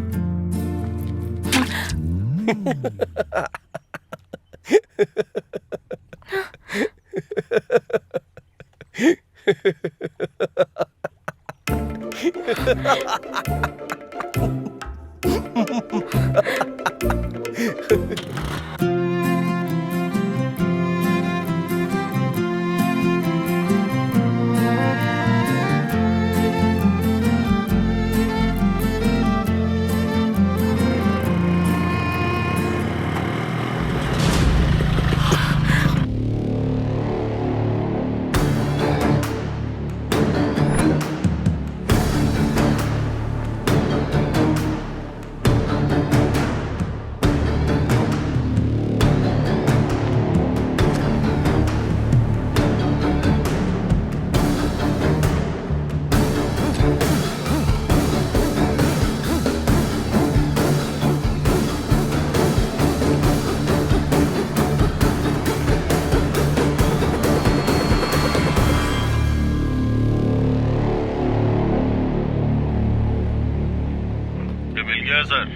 मिल गया सर।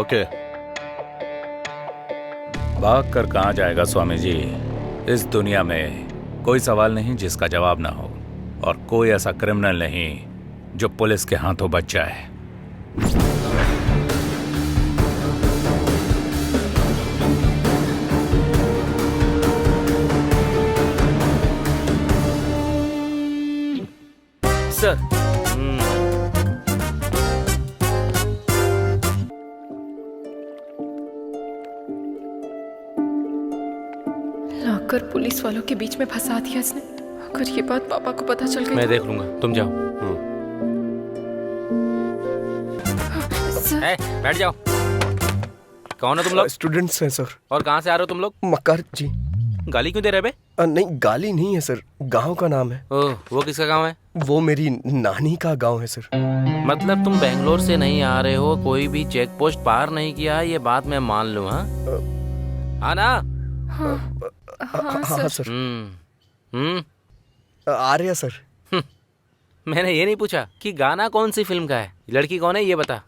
ओके। भाग कर कहाँ जाएगा स्वामी जी? इस दुनिया में कोई सवाल नहीं जिसका जवाब ना हो, और कोई ऐसा क्रिमिनल नहीं जो पुलिस के हाथों बच जाए। सर लाकर पुलिस वालों के बीच में फंसा दिया इसने। अगर ये बात पापा को पता चल गई मैं देख लूंगा, तुम जाओ। बैठ जाओ। कौन हो तुम लोग? स्टूडेंट्स हैं सर। और कहाँ से आ रहे हो तुम लोग? मक्कार जी। गाली क्यों दे रहे बे? नहीं, गाली नहीं है सर, गांव का नाम है। ओह, वो किसका गांव है? वो मेरी नानी का गांव है सर। मतलब तुम बेंगलोर से नहीं आ रहे हो, कोई भी चेक पोस्ट पार नहीं किया, ये बात मैं मान लूं। हाँ ना? हाँ सर। आ रहे सर। मैंने ये नहीं पूछा कि गाना कौन सी फिल्म का है, लड़की कौन है ये बता।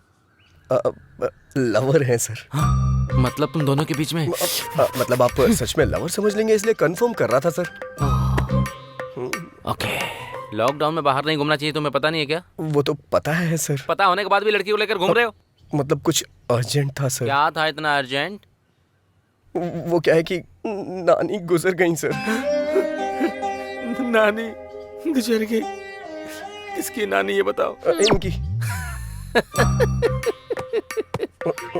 लवर है सर। मतलब तुम दोनों के बीच में मतलब आप सच में लवर समझ लेंगे, इसलिए कंफर्म कर रहा था सर। ओके। लॉकडाउन में बाहर नहीं घूमना चाहिए, तुम्हें पता नहीं है क्या? वो तो पता है सर। पता होने के बाद भी लड़की को लेकर घूम रहे हो? मतलब कुछ अर्जेंट था सर। क्या था इतना अर्जेंट? वो क्या है कि नानी गुजर गई सर। नानी गुजर गई? किसकी नानी ये बताओ? इनकी।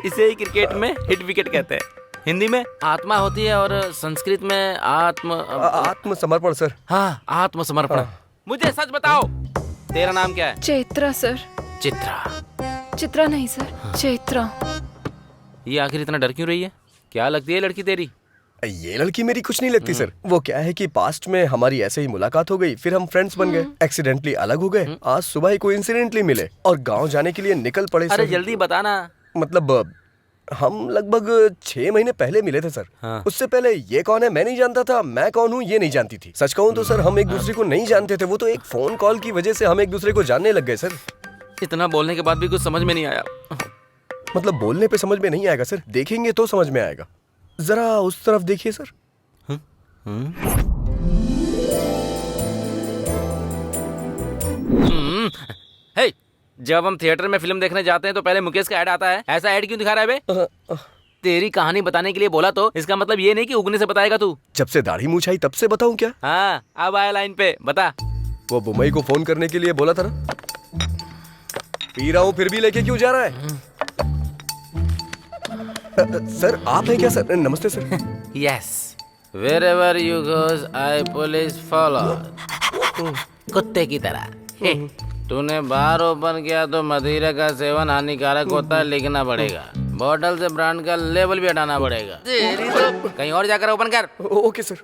इसे ही क्रिकेट में हिट विकेट कहते हैं। हिंदी में आत्मा होती है और संस्कृत में आत्मसमर्पण सर। हाँ, आत्मसमर्पण। मुझे सच बताओ, तेरा नाम क्या है? चैत्रा सर। चित्रा? चित्रा नहीं सर, चैत्रा। ये आखिर इतना डर क्यों रही है? क्या लगती है लड़की तेरी? ये लड़की मेरी कुछ नहीं लगती सर। वो क्या है कि पास्ट में हमारी ऐसे ही मुलाकात हो गई, फिर हम फ्रेंड्स बन गए, एक्सीडेंटली अलग हो गए, आज सुबह ही कोइंसिडेंटली मिले और गांव जाने के लिए निकल पड़े। अरे जल्दी बताना। मतलब हम लगभग 6 महीने पहले मिले थे सर। हाँ। उससे पहले ये कौन है मैं नहीं जानता था, मैं कौन हूँ ये नहीं जानती थी। सच कहूँ तो सर हम एक दूसरे को नहीं जानते थे, वो तो एक फोन कॉल की वजह से हम एक दूसरे को जानने लग गए सर। इतना बोलने के बाद भी कुछ समझ में नहीं आया। मतलब बोलने पे समझ में नहीं आएगा सर, देखेंगे तो समझ में आएगा। जरा उस तरफ देखिए सर। हे, जब हम थिएटर में फिल्म देखने जाते हैं तो पहले मुकेश का ऐड आता है, ऐसा ऐड क्यों दिखा रहा है बे? तेरी कहानी बताने के लिए बोला तो इसका मतलब ये नहीं कि उगने से बताएगा तू। जब से दाढ़ी मूंछ आई तब से बताऊं क्या? हाँ, अब आया लाइन पे, बता। वो बुमई को फोन करने के लिए बोला था ना। पी रहा हूँ फिर भी लेके क्यों जा रहा है? सर आप हैं क्या सर? नमस्ते sir. Yes, wherever you goes, I police follow. कुत्ते की तरह। तूने बार ओपन किया तो मदिरा का सेवन हानिकारक होता है लिखना पड़ेगा, बोतल से ब्रांड का लेबल भी हटाना पड़ेगा। कहीं और जाकर ओपन कर। Okay sir.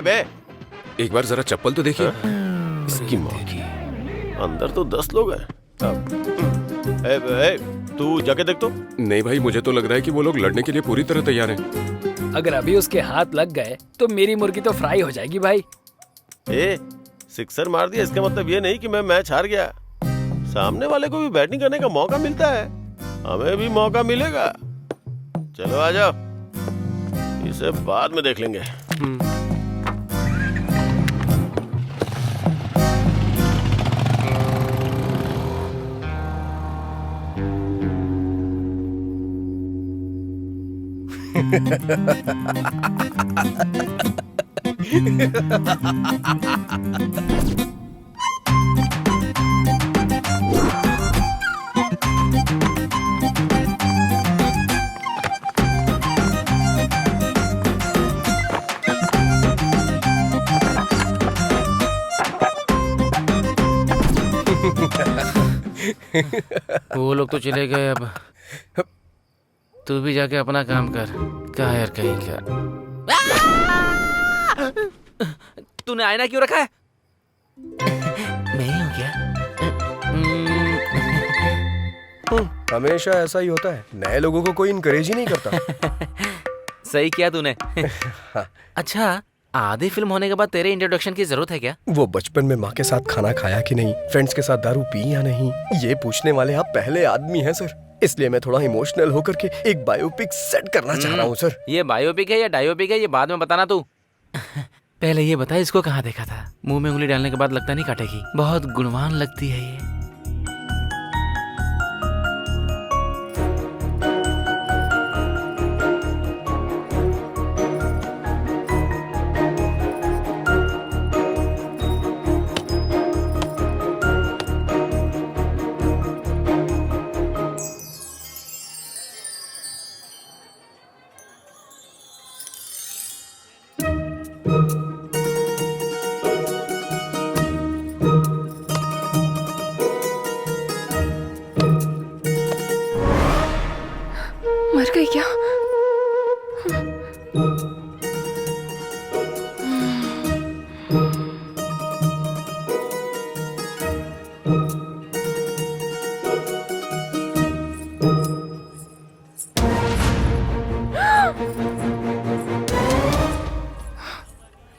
है बे? एक बार जरा चप्पल तो देखिए। इसकी माँ की, अंदर तो 10 लोग हैं। तू जाके देख तो। नहीं भाई, मुझे तो लग रहा है कि वो लोग लड़ने के लिए पूरी तरह तैयार हैं। अगर अभी उसके हाथ लग गए तो मेरी मुर्गी तो फ्राई हो जाएगी भाई। सिक्सर मार दिया इसका मतलब ये नहीं कि मैं मैच हार गया। सामने वाले को भी बैटिंग करने का मौका मिलता है, हमें भी मौका मिलेगा। चलो आ जाओ, इसे बाद में देख लेंगे। वो लोग तो चले गए, अब तू भी जाके अपना काम कर। क्या यार कहीं क्या। तूने आईना क्यों रखा है? मैं ही हूँ क्या? हमेशा ऐसा ही होता है, नए लोगों को कोई इनकरेज ही नहीं करता। सही किया तूने। अच्छा, आधी फिल्म होने के बाद तेरे इंट्रोडक्शन की जरूरत है क्या? वो बचपन में माँ के साथ खाना खाया कि नहीं, फ्रेंड्स के साथ दारू पी या नहीं, ये पूछने वाले आप पहले आदमी हैं सर। इसलिए मैं थोड़ा इमोशनल होकर के एक बायोपिक सेट करना चाह रहा हूँ सर। ये बायोपिक है या डायोपिक है, ये बाद में बताना तू। पहले ये बता, इसको कहाँ देखा था? मुंह में उंगली डालने के बाद लगता नहीं काटेगी। बहुत गुणवान लगती है ये। मर गई क्या?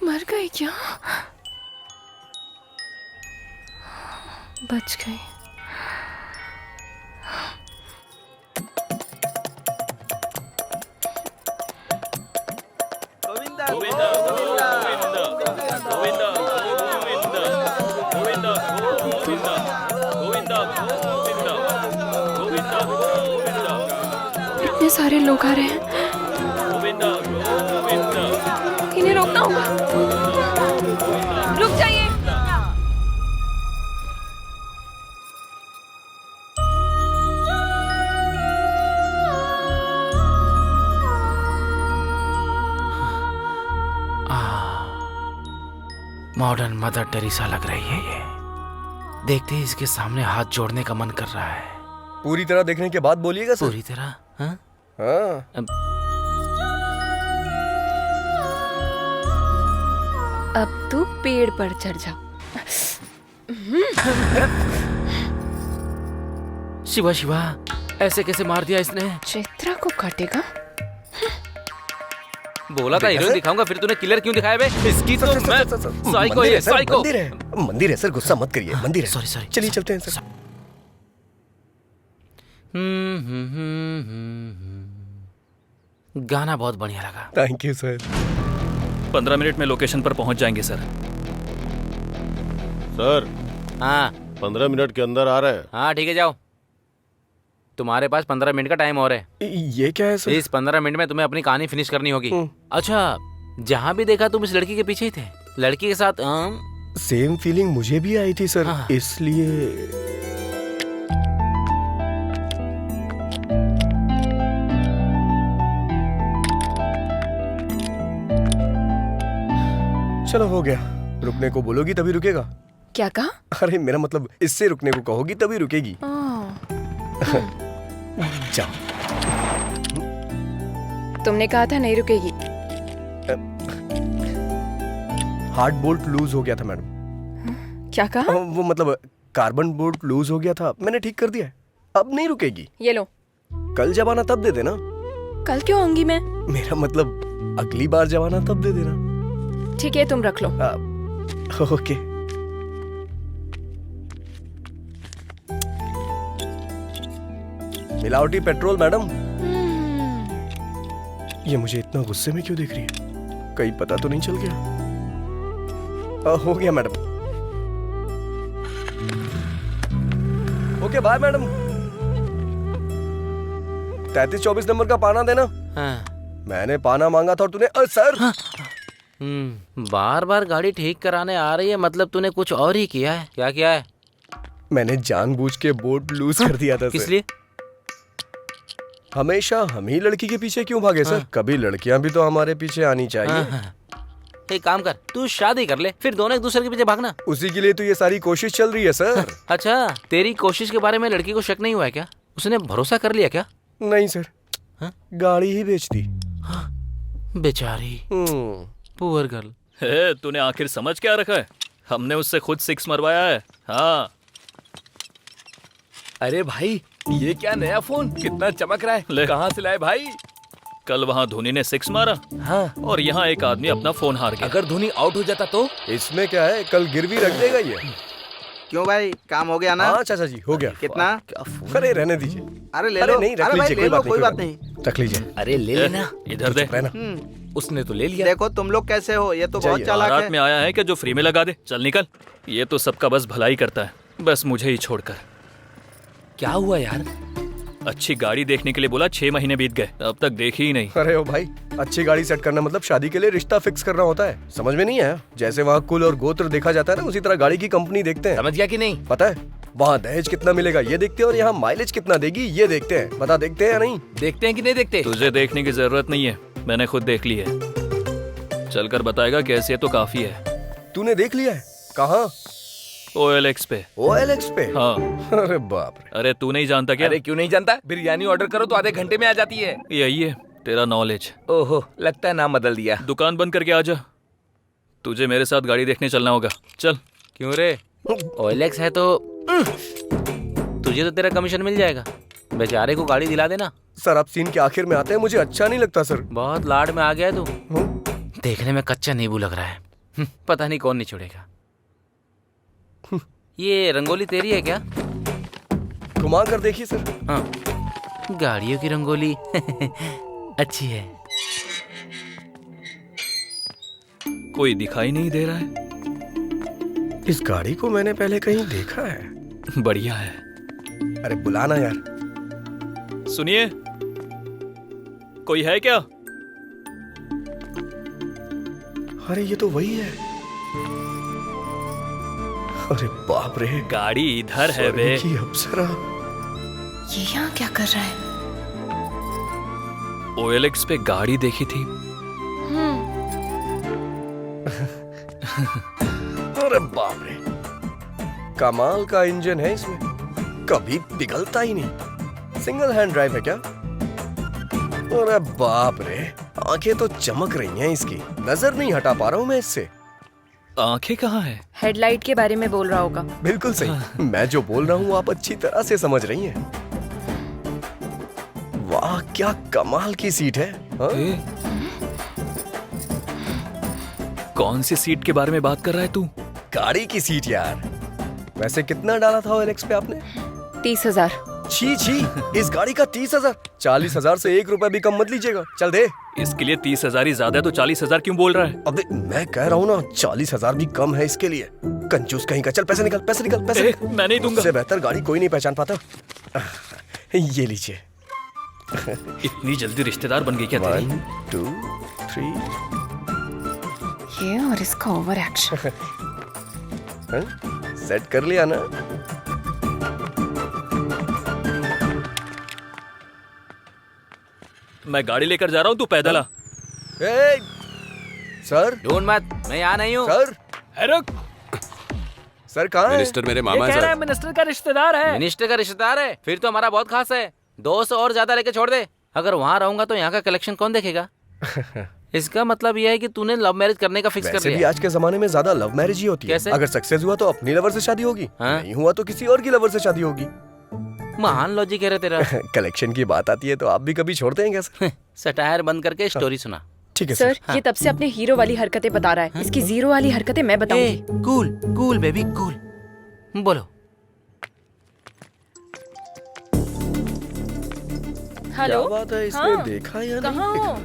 मर गई क्या? बच गई। इतने सारे लोग आ रहे हैं, इन्हें रोकना होगा। रुक जाइए। मॉडर्न मदर टेरेसा लग रही है ये। देखते ही इसके सामने हाथ जोड़ने का मन कर रहा है। पूरी तरह देखने के बाद बोलिएगा सर। पूरी तरह? हाँ? हाँ। अब तू पेड़ पर चढ़ जा। शिवा शिवा, ऐसे कैसे मार दिया इसने? चित्रा को काटेगा? बोला था हीरोइन दिखाऊंगा, फिर तूने किलर क्यों दिखाया बे? इसकी तो मैं साइको है, साइको। मंदिर है सर, गुस्सा मत करिए। मंदिर है। Sorry sorry. चलिए चलते हैं सर। गाना बहुत बढ़िया लगा। Thank you sir. 15 मिनट में लोकेशन पर पहुंच जाएंगे सर। सर, हाँ 15 मिनट के अंदर आ रहे हैं। हाँ ठीक है, जाओ। तुम्हारे पास 15 मिनट का टाइम और है। ये क्या है सर? इस 15 मिनट में तुम्हें अपनी कहानी फिनिश करनी होगी। अच्छा, जहाँ भी देखा तुम इस लड़की के पीछे ही थे। लड़की के साथ सेम फीलिंग मुझे भी आई थी सर। हाँ। इसलिए चलो हो गया। रुकने को बोलोगी तभी रुकेगा। क्या कहा? अरे मेरा मतलब इससे रुकने को कहोगी तभी रुकेगी। जाओ। तुमने कहा था नहीं रुकेगी। हार्ड बोल्ट लूज हो गया था मैडम। क्या कहा? वो मतलब कार्बन बोल्ट लूज हो गया था, मैंने ठीक कर दिया है, अब नहीं रुकेगी। ये लो। कल जब आना तब दे देना। कल क्यों आऊंगी मैं? मेरा मतलब अगली बार जब आना तब दे देना। ठीक है, तुम रख लो। ओके। मिलावटी पेट्रोल मैडम। ये मुझे इतना गुस्से में क्यों देख रही है? कहीं पता तो नहीं चल गया? हो गया madam. Okay bye madam. 3324 number का पाना देना। मैंने पाना मांगा था और तूने सर। बार बार गाड़ी ठीक कराने आ रही है, मतलब तूने कुछ और ही किया है। क्या किया है? मैंने जानबूझ के बोर्ड लूज कर दिया था। किस लिए? हमेशा हम ही लड़की के पीछे क्यों भागे सर? कभी लड़कियां भी तो हमारे पीछे आनी चाहिए। एक काम कर, तू शादी कर ले, फिर दोनों एक दूसरे के पीछे भागना। उसी के लिए तो ये सारी कोशिश चल रही है सर। अच्छा, तेरी कोशिश के बारे में लड़की को शक नहीं हुआ है क्या? उसने भरोसा कर लिया क्या? नहीं सर, गाड़ी ही बेच दी। बेचारी पुअर गर्ल। तूने आखिर समझ क्या रखा है? हमने उससे खुद 6 मरवाया है। हाँ। अरे भाई, ये क्या नया फोन, कितना चमक रहा है। कहाँ से लाए भाई? कल वहाँ धोनी ने 6 मारा। हाँ। और यहाँ एक आदमी अपना फोन हार गया। अगर धोनी आउट हो जाता तो? इसमें क्या है, कल गिरवी रख देगा ये। क्यों भाई, काम हो गया ना? हाँ चाचा जी, हो गया। कितना? अरे रहने दीजिए। अरे ले लो। नहीं, रख अरे भाई, लीजिए, ले लो, कोई बात नहीं। रख लीजिए। अरे ले लेना। इधर दे। उसने तो ले लिया। देखो तुम लोग कैसे हो, ये तो बहुत चालाक रात है। में आया है कि जो फ्री में लगा दे। चल निकल। ये तो सबका बस भलाई करता है, बस मुझे ही छोड़कर। क्या हुआ यार? अच्छी गाड़ी देखने के लिए बोला, 6 महीने बीत गए, अब तक देखी ही नहीं। अरे ओ भाई, अच्छी गाड़ी सेट करना मतलब शादी के लिए रिश्ता फिक्स करना होता है, समझ में नहीं आया? जैसे वहाँ कुल और गोत्र देखा जाता है ना, उसी तरह गाड़ी की कंपनी देखते हैं। समझ गया कि नहीं? पता है, वहाँ दहेज कितना मिलेगा ये देखते हैं और यहाँ माइलेज कितना देगी ये देखते हैं। बता, देखते हैं या नहीं? देखते हैं कि नहीं देखते? तुझे देखने की जरूरत नहीं है, मैंने खुद देख ली है। चलकर बताएगा कैसे, तो काफी है। तूने देख लिया है? कहाँ? OLX पे। OLX पे? हाँ। अरे बाप रे। अरे तू नहीं जानता क्या? अरे क्यों नहीं जानता? बिरयानी ऑर्डर करो तो आधे घंटे में आ जाती है। यही है तेरा नॉलेज। ओहो, लगता है नाम बदल दिया। दुकान बंद करके आ जा, तुझे मेरे साथ गाड़ी देखने चलना होगा। चल। क्यों रे? OLX है तो तुझे तो तेरा कमीशन मिल जाएगा। बेचारे को गाड़ी दिला देना। सर आप सीन के आखिर में आते हैं, मुझे अच्छा नहीं लगता सर। बहुत लाड में आ गया है तू। देखने में कच्चा नींबू लग रहा है। पता नहीं कौन नहीं छोड़ेगा। ये रंगोली तेरी है क्या? घुमा कर देखिए सर। हाँ, गाड़ियों की रंगोली अच्छी है। कोई दिखाई नहीं दे रहा है। इस गाड़ी को मैंने पहले कहीं देखा है। बढ़िया है। अरे बुलाना यार। सुनिए, कोई है क्या? अरे ये तो वही है। अरे बाप रे, गाड़ी इधर है बे। की अप्सरा। ये यहाँ क्या कर रहा है? OLX पे गाड़ी देखी थी। अरे बाप रे, कमाल का इंजन है इसमें, कभी पिघलता ही नहीं। सिंगल हैंड ड्राइव है क्या? अरे बाप रे, आंखें तो चमक रही हैं इसकी, नजर नहीं हटा पा रहा हूं मैं इससे। आंखें कहाँ है? हेडलाइट के बारे में बोल रहा होगा। बिल्कुल सही। मैं जो बोल रहा हूँ आप अच्छी तरह से समझ रही हैं। वाह क्या कमाल की सीट है। कौन सी सीट के बारे में बात कर रहा है तू? गाड़ी की सीट यार। वैसे कितना डाला था OLX पे आपने? 30,000। छी छी, इस गाड़ी का 30,000? 40,000 से 1 रुपया भी कम मत लीजिएगा। चल दे। इसके लिए 30,000 ही ज्यादा है, तो 40,000 क्यों बोल रहा है? अबे मैं कह रहा हूँ ना, 40,000 भी कम है इसके लिए। कंजूस कहीं का। चल पैसे निकल, पैसे निकल, पैसे निकल। मैं नहीं दूंगा। इससे बेहतर गाड़ी कोई नहीं पहचान पाता। ये लीजिए। इतनी जल्दी रिश्तेदार बन गई क्या तेरी? 1 2 3। ये और इसका ओवर एक्शन। सेट कर लिया ना? मैं गाड़ी लेकर जा रहा हूँ, तू पैदल आ। सर ढूंढ मत, मैं यहाँ नहीं हूँ। सर रुक। सर कहाँ है? मिनिस्टर मेरे मामा ये है कह रहा है सर। मिनिस्टर का रिश्तेदार है। मिनिस्टर का रिश्तेदार है? फिर तो हमारा बहुत खास है। 200 और ज्यादा लेके छोड़ दे। अगर वहाँ रहूंगा तो यहाँ का कलेक्शन कौन देखेगा? इसका मतलब यह है कि तूने लव मैरिज करने का फिक्स कर वैसे भी लिया। आज के जमाने में ज्यादा लव मैरिज ही होती है। कैसे? अगर सक्सेस हुआ तो अपनी लवर से शादी होगी, हाँ? नहीं हुआ तो किसी और की लवर से शादी होगी। महान लॉजिक है रे तेरा। कलेक्शन की बात आती है तो आप भी कभी छोड़ते हैं क्या सर? सटायर बंद करके स्टोरी सुना। ठीक है सर, सर। ये तब से अपने हीरो वाली हरकतें बता रहा है। इसकी जीरो वाली हरकतें मैं बताऊंगी। Cool cool baby cool. बोलो। हेलो, क्या बात है, इसने देखा या नहीं? कहाँ हो?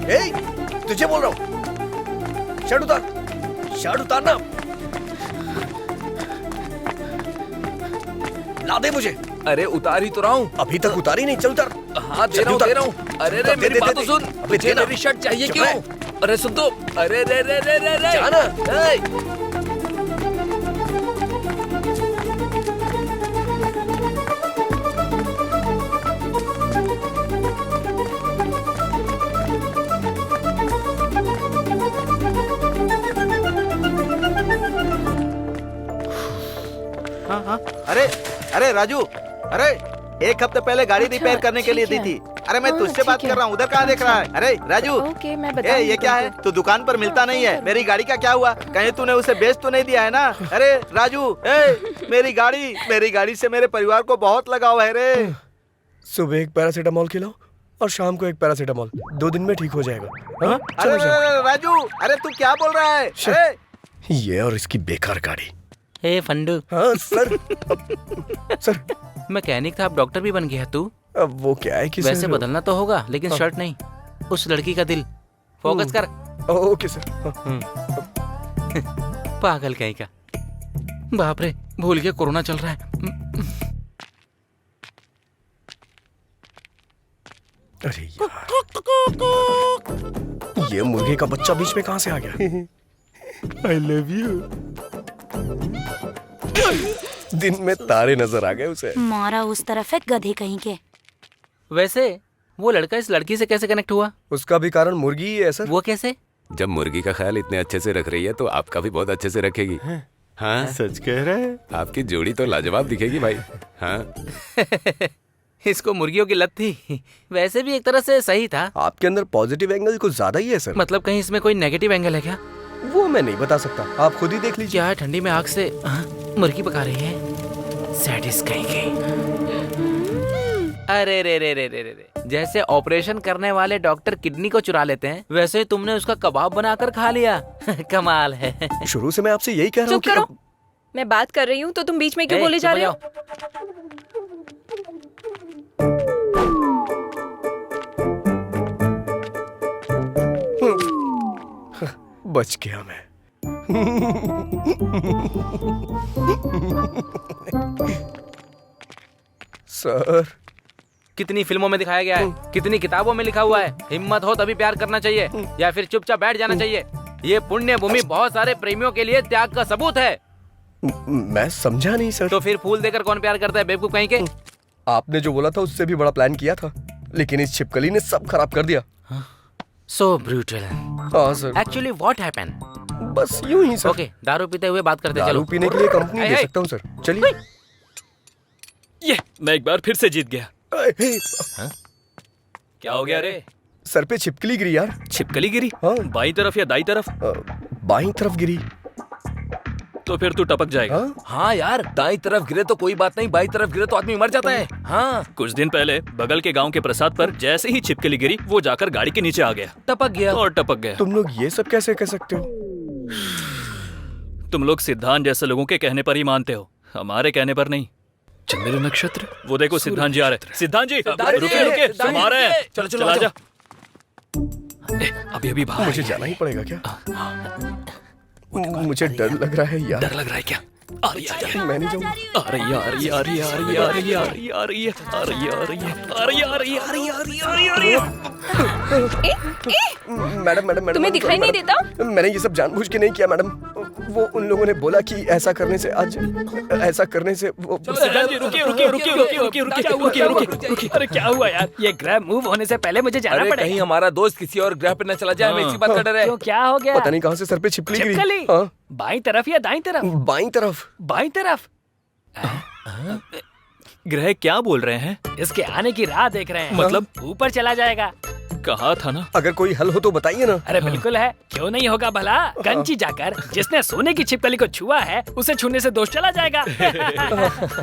ए, तुझे बोल रहा हूँ, शर्ट उतार, शर्ट उतारना। ला दे मुझे। अरे उतार ही तो रहा हूँ। अभी तक उतारी नहीं, चल उतार। हाँ दे रहा हूँ। अरे रे मेरी बात तो सुन। तुझे मेरी शर्ट चाहिए क्यों? अरे सुन तो। अरे रे रे रे रे रे। जाना। हाँ हाँ। अरे अरे राजू, अरे एक हफ्ते पहले गाड़ी रिपेयर करने के लिए दी थी। अरे मैं तुझसे बात कर रहा हूँ, उधर कहाँ देख रहा है? अरे राजू, ओके, मैं ए बताऊंगी ये क्या है? तुमको। तू दुकान पर मिलता नहीं है। मेरी गाड़ी का क्या हुआ? कहीं तूने उसे बेच तो नहीं दिया है ना? अरे राजू, मेरी गाड़ी से मेरे परिवार को बहुत लगाव है रे। सुबह एक पैरासीटामोल खिलाओ और शाम को एक पैरासीटामोल, 2 दिन में ठीक हो जाएगा। हाँ? अरे चलो, चलो। राजू, अरे तू क्या बोल रहा है? अरे ये और इसकी बेकार गाड़ी। ए फंडू। हाँ सर। सर मैकेनिक था, अब डॉक्टर भी बन गया तू। अब वो क्या है कि वैसे सर, बदलना तो होगा, लेकिन शर्ट नहीं, उस लड़की का दिल। फोकस कर। Okay sir. पागल कहीं का। बाप रे, भूल गया कोरोना चल रहा है। अरे यार, ये मुर्गे का बच्चा बीच में कहाँ से आ गया? I love you. दिन में तारे नजर आ गए उसे। मारा उस तरफ है गधे कहीं के। वैसे वो लड़का इस लड़की से कैसे कनेक्ट हुआ? उसका भी कारण मुर्गी ही है सर। वो कैसे? जब मुर्गी का ख्याल इतने अच्छे से रख रही है तो आपका भी बहुत अच्छे से रखेगी। हाँ सच कह रहे हैं। आपकी जोड़ी तो लाजवाब दिखेगी भाई। हाँ इसको मुर्गियों की लत थी। वैसे भी एक तरह से सही था। आपके अंदर पॉजिटिव एंगल कुछ ज्यादा ही है सर। मतलब कहीं इसमें कोई नेगेटिव एंगल है क्या? वो मैं नहीं बता सकता, आप खुद ही देख लीजिए। क्या ठंडी में आग से मुर्गी पका रही है? सैडिस्ट कहीं की। अरे रे रे रे रे रे रे, जैसे ऑपरेशन करने वाले डॉक्टर किडनी को चुरा लेते हैं, वैसे तुमने उसका कबाब बनाकर खा लिया। कमाल है। शुरू से मैं आपसे यही कह रहा हूँ चुप करो। मैं बात कर रही हूँ तो तुम बीच में क्यों बोले जा रहे हो? बच गया मैं। सर, कितनी फिल्मों में दिखाया गया है, कितनी किताबों में लिखा हुआ है, हिम्मत हो तभी प्यार करना चाहिए या फिर चुपचाप बैठ जाना चाहिए। ये पुण्य भूमि बहुत सारे प्रेमियों के लिए त्याग का सबूत है। मैं समझा नहीं सर। तो फिर फूल देकर कौन प्यार करता है बेवकूफ कहीं के? आपने जो बोला था उससे भी बड़ा प्लान किया था, लेकिन इस छिपकली ने सब खराब कर दिया। सो ब्रूटल। हाँ सर। Actually what happened? बस यूं ही सर। ओके, दारू पीते हुए बात करते दारू चलो। पीने के लिए कंपनी दे सकता हूँ सर, चलिए। ये मैं एक बार फिर से जीत गया। क्या हो गया रे? सर पे छिपकली गिरी यार। छिपकली गिरी? हाँ। बाई तरफ या दाई तरफ? बाईं तरफ गिरी। तो फिर तू टपक जाएगा। हाँ यार, दाईं तरफ गिरे तो कोई बात नहीं, बाईं तरफ गिरे तो आदमी मर जाता है। हाँ कुछ दिन पहले बगल के गांव के प्रसाद पर जैसे ही छिपकली गिरी, वो जाकर गाड़ी के नीचे आ गया, टपक गया। और टपक गया। तुम लोग ये सब कैसे कह सकते हो? तुम लोग सिद्धांत जैसे लोगों के कहने पर ही मानते हो, हमारे कहने पर नहीं। चंद्र नक्षत्र। वो देखो सिद्धांत जी आ रहे। सिद्धांत जी सिद्धांत जी, रुके रुके, सिद्धांत हम आ रहे हैं। चलो, चलो, चला चलो। जा। अभी अभी बाहर मुझे जाना ही पड़ेगा क्या? मुझे डर लग रहा है यार। डर लग रहा है क्या? आ रही है, मैं नहीं जाऊंगा। आ रही है, आ रही है, आ रही है, आ रही है, आ रही है, आ रही है, आ रही है, आ रही है, आ रही है, आ रही है, आ रही है, आ रही है, आ रही है, आ रही है। मैडम मैडम मैडम, तुम्हें दिखाई नहीं देता? मैंने ये सब जानबूझ के नहीं किया मैडम। वो उन लोगों ने बोला कि ऐसा करने से वो सिद्धांत जी रुकिए। अरे क्या हुआ यार? ये ग्रह मूव होने से पहले मुझे जाना अरे पड़ेगा। कहीं हमारा दोस्त किसी और ग्रह पे न चला जाए, हमें इसी बात का डर है। क्यों, क्या हो गया? पता नहीं कहाँ से सर पे छिपकली गिरी। छिपकली? हाँ, बाईं तरफ या दाईं तरफ? बाईं तरफ। बाईं तरफ। ग्रह क्या बोल रहे हैं? इसके आने की राह देख रहे हैं। मतलब? ऊपर चला जाएगा। कहा था ना। अगर कोई हल हो तो बताइए ना। अरे बिल्कुल है, क्यों नहीं होगा भला। कंची जाकर जिसने सोने की छिपकली को छुआ है उसे छूने से दोष चला जाएगा।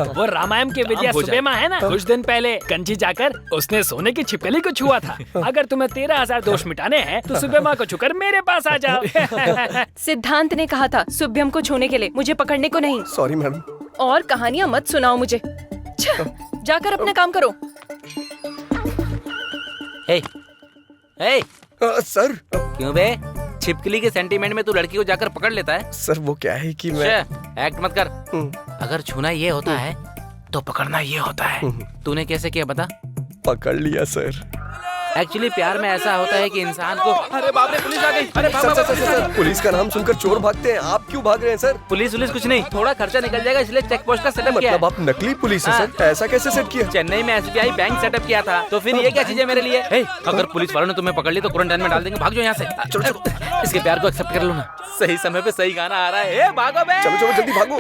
वो रामायण के विजय सुबेमा है ना, कुछ दिन पहले कंची जाकर उसने सोने की छिपकली को छुआ था। अगर तुम्हें 13,000 दोष मिटाने हैं तो सुबेमा को छूकर मेरे पास आ जाओ। सिद्धांत ने कहा था सुभ्यम को छूने के लिए, मुझे पकड़ने को नहीं। Sorry madam. और कहानियां मत सुनाओ मुझे। जाकर अपना काम करो। सर। क्यों बे? छिपकली के सेंटीमेंट में तू लड़की को जाकर पकड़ लेता है? सर वो क्या है कि मैं एक्ट मत कर। अगर छूना ये होता है तो पकड़ना ये होता है। तूने कैसे किया बता? पकड़ लिया सर। एक्चुअली प्यार में ऐसा होता है कि इंसान को। अरे बाप रे, पुलिस आ गई। अरे सर, पुलिस का नाम सुनकर चोर भागते हैं, आप क्यों भाग रहे हैं सर? पुलिस कुछ नहीं, थोड़ा खर्चा निकल जाएगा इसलिए चेक पोस्ट का सेटअप किया है। मतलब आप नकली पुलिस है सर? ऐसा कैसे सेट किया? चेन्नई में SBI बैंक सेटअप किया था, तो फिर ये क्या चीज है मेरे लिए? अगर पुलिस वालों ने तुम्हें पकड़ ली तो क्वारंटाइन में डाल देंगे। भाग जाओ यहाँ से। चलो। इसके प्यार को एक्सेप्ट कर लो ना। सही समय पे सही गाना आ रहा है। भागो बे। चलो जल्दी भागो।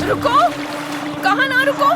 रुको, कहाँ ना रुको।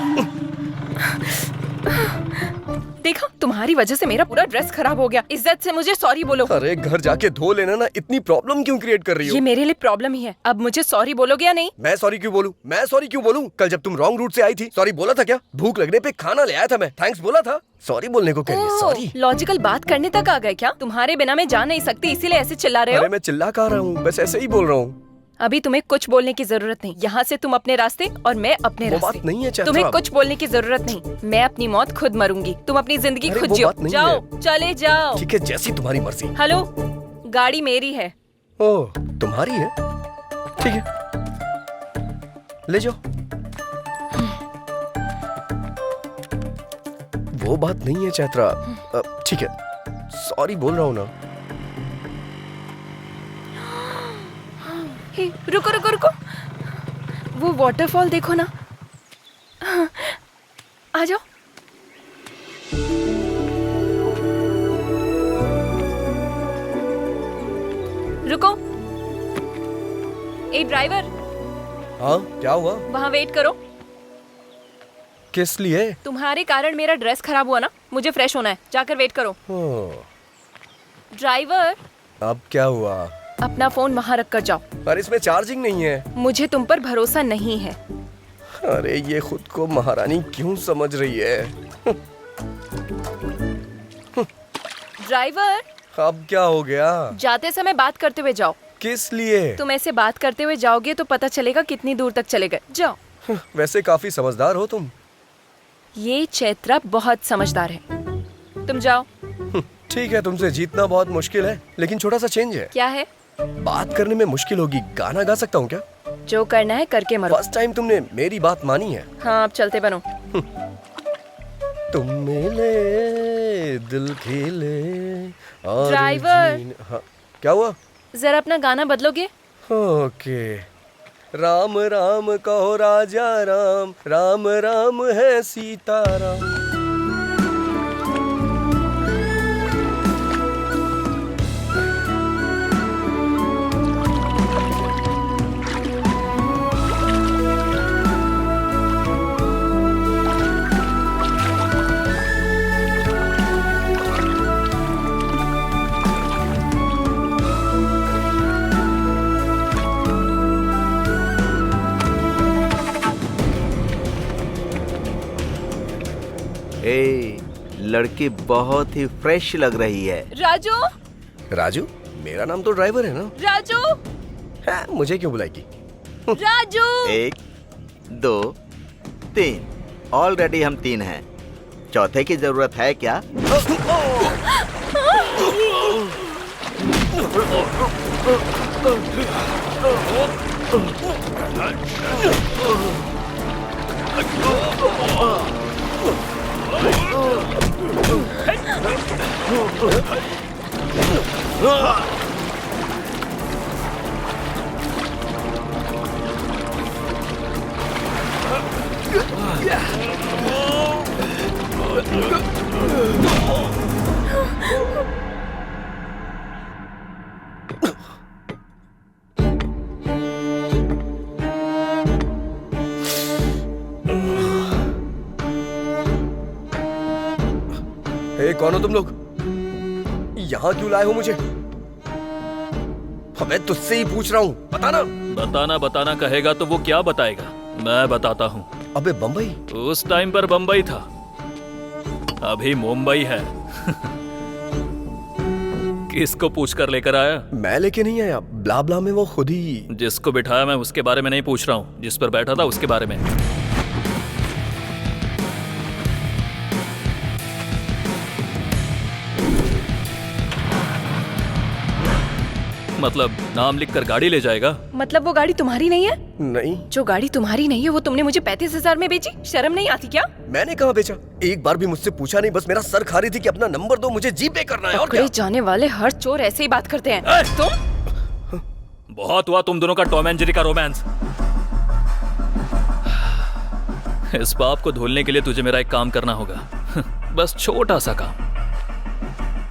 देखा, तुम्हारी वजह से मेरा पूरा ड्रेस खराब हो गया। इज्जत से मुझे सॉरी बोलो। अरे घर जाके धो लेना ना, इतनी प्रॉब्लम क्यों क्रिएट कर रही हो? ये मेरे लिए प्रॉब्लम ही है। अब मुझे सॉरी बोलोगे या नहीं? मैं सॉरी क्यों बोलूं? कल जब तुम रॉन्ग रूट से आई थी सॉरी बोला था क्या? भूख लगने पे खाना ले आया था मैं, थैंक्स बोला था। सॉरी बोलने को कह रही है? सॉरी? लॉजिकल बात करने तक आ गए क्या? तुम्हारे बिना मैं जा नहीं सकती इसीलिए ऐसे चिल्ला रहे हो? अरे मैं चिल्ला कहाँ रहा हूँ, बस ऐसे ही बोल रहा हूँ। अभी तुम्हें कुछ बोलने की जरूरत नहीं। यहाँ से तुम अपने रास्ते और मैं अपने वो रास्ते। बात नहीं है चैत्रा। तुम्हें कुछ बोलने की जरूरत नहीं। मैं अपनी मौत खुद मरूंगी, तुम अपनी जिंदगी अरे खुद वो जियो। बात नहीं जाओ, है। चले जाओ। ठीक है, जैसी तुम्हारी मर्जी। हेलो, गाड़ी मेरी है। ओह, तुम्हारी है? ठीक है, ले जाओ। वो बात नहीं है चैत्रा। ठीक है, सॉरी बोल रहा हूँ ना। हे, रुको रुको रुको, वो वाटरफॉल देखो ना। आ जाओ। रुको। ए ड्राइवर, हाँ क्या हुआ? वहाँ वेट करो। किस लिए? तुम्हारे कारण मेरा ड्रेस खराब हुआ ना, मुझे फ्रेश होना है। जाकर वेट करो। ड्राइवर, अब क्या हुआ? अपना फोन वहाँ रख कर जाओ। पर इसमें चार्जिंग नहीं है। मुझे तुम पर भरोसा नहीं है। अरे ये खुद को महारानी क्यों समझ रही है? ड्राइवर, अब क्या हो गया? जाते समय बात करते हुए जाओ। किस लिए? तुम ऐसे बात करते हुए जाओगे तो पता चलेगा कितनी दूर तक चले गए। जाओ। वैसे काफी समझदार हो तुम। ये चैत्रा बहुत समझदार है। तुम जाओ। ठीक है, तुमसे जीतना बहुत मुश्किल है, लेकिन छोटा सा चेंज है। क्या है? बात करने में मुश्किल होगी, गाना गा सकता हूँ क्या? जो करना है करके मरो। फर्स्ट टाइम तुमने मेरी बात मानी है। हाँ, अब चलते बनो। तुम मिले दिल खिले और ड्राइवर। हाँ, क्या हुआ? जरा अपना गाना बदलोगे? ओके। राम राम कहो राजा राम, राम राम है सीताराम। ए, लड़की बहुत ही फ्रेश लग रही है। राजू। राजू? मेरा नाम तो ड्राइवर है ना। राजू। हाँ, मुझे क्यों बुलाएगी? राजू। 1 2 3, ऑलरेडी हम 3 हैं। चौथे की जरूरत है क्या? कौन हो तुम लोग? यहाँ क्यों लाए हो मुझे? मैं तुझसे ही पूछ रहा हूँ, बताना। बताना कहेगा तो वो क्या बताएगा? मैं बताता हूँ। अबे बम्बई? उस टाइम पर बम्बई था, अभी मुंबई है। किसको पूछ कर लेकर आया? मैं लेके नहीं आया, ब्ला ब्ला में वो खुद ही। जिसको बिठाया मैं उसके बारे में नहीं पूछ रहा हूँ, जिस पर बैठा था उसके बारे में। मतलब नाम लिखकर गाड़ी ले जाएगा? मतलब वो गाड़ी तुम्हारी नहीं है? नहीं। जो गाड़ी तुम्हारी नहीं है वो तुमने मुझे 35,000 में बेची? शर्म नहीं आती क्या? मैंने कहाँ बेचा? एक बार भी मुझसे पूछा नहीं, बस मेरा सर खा रही थी कि अपना नंबर दो, मुझे जीपे करना है। और क्या? जाने वाले हर चोर ऐसे ही बात करते हैं। तुम? बहुत हुआ तुम दोनों का टॉम एंड जेरी का रोमांस। इस पाप को धुलने के लिए तुझे मेरा एक काम करना होगा। बस छोटा सा काम।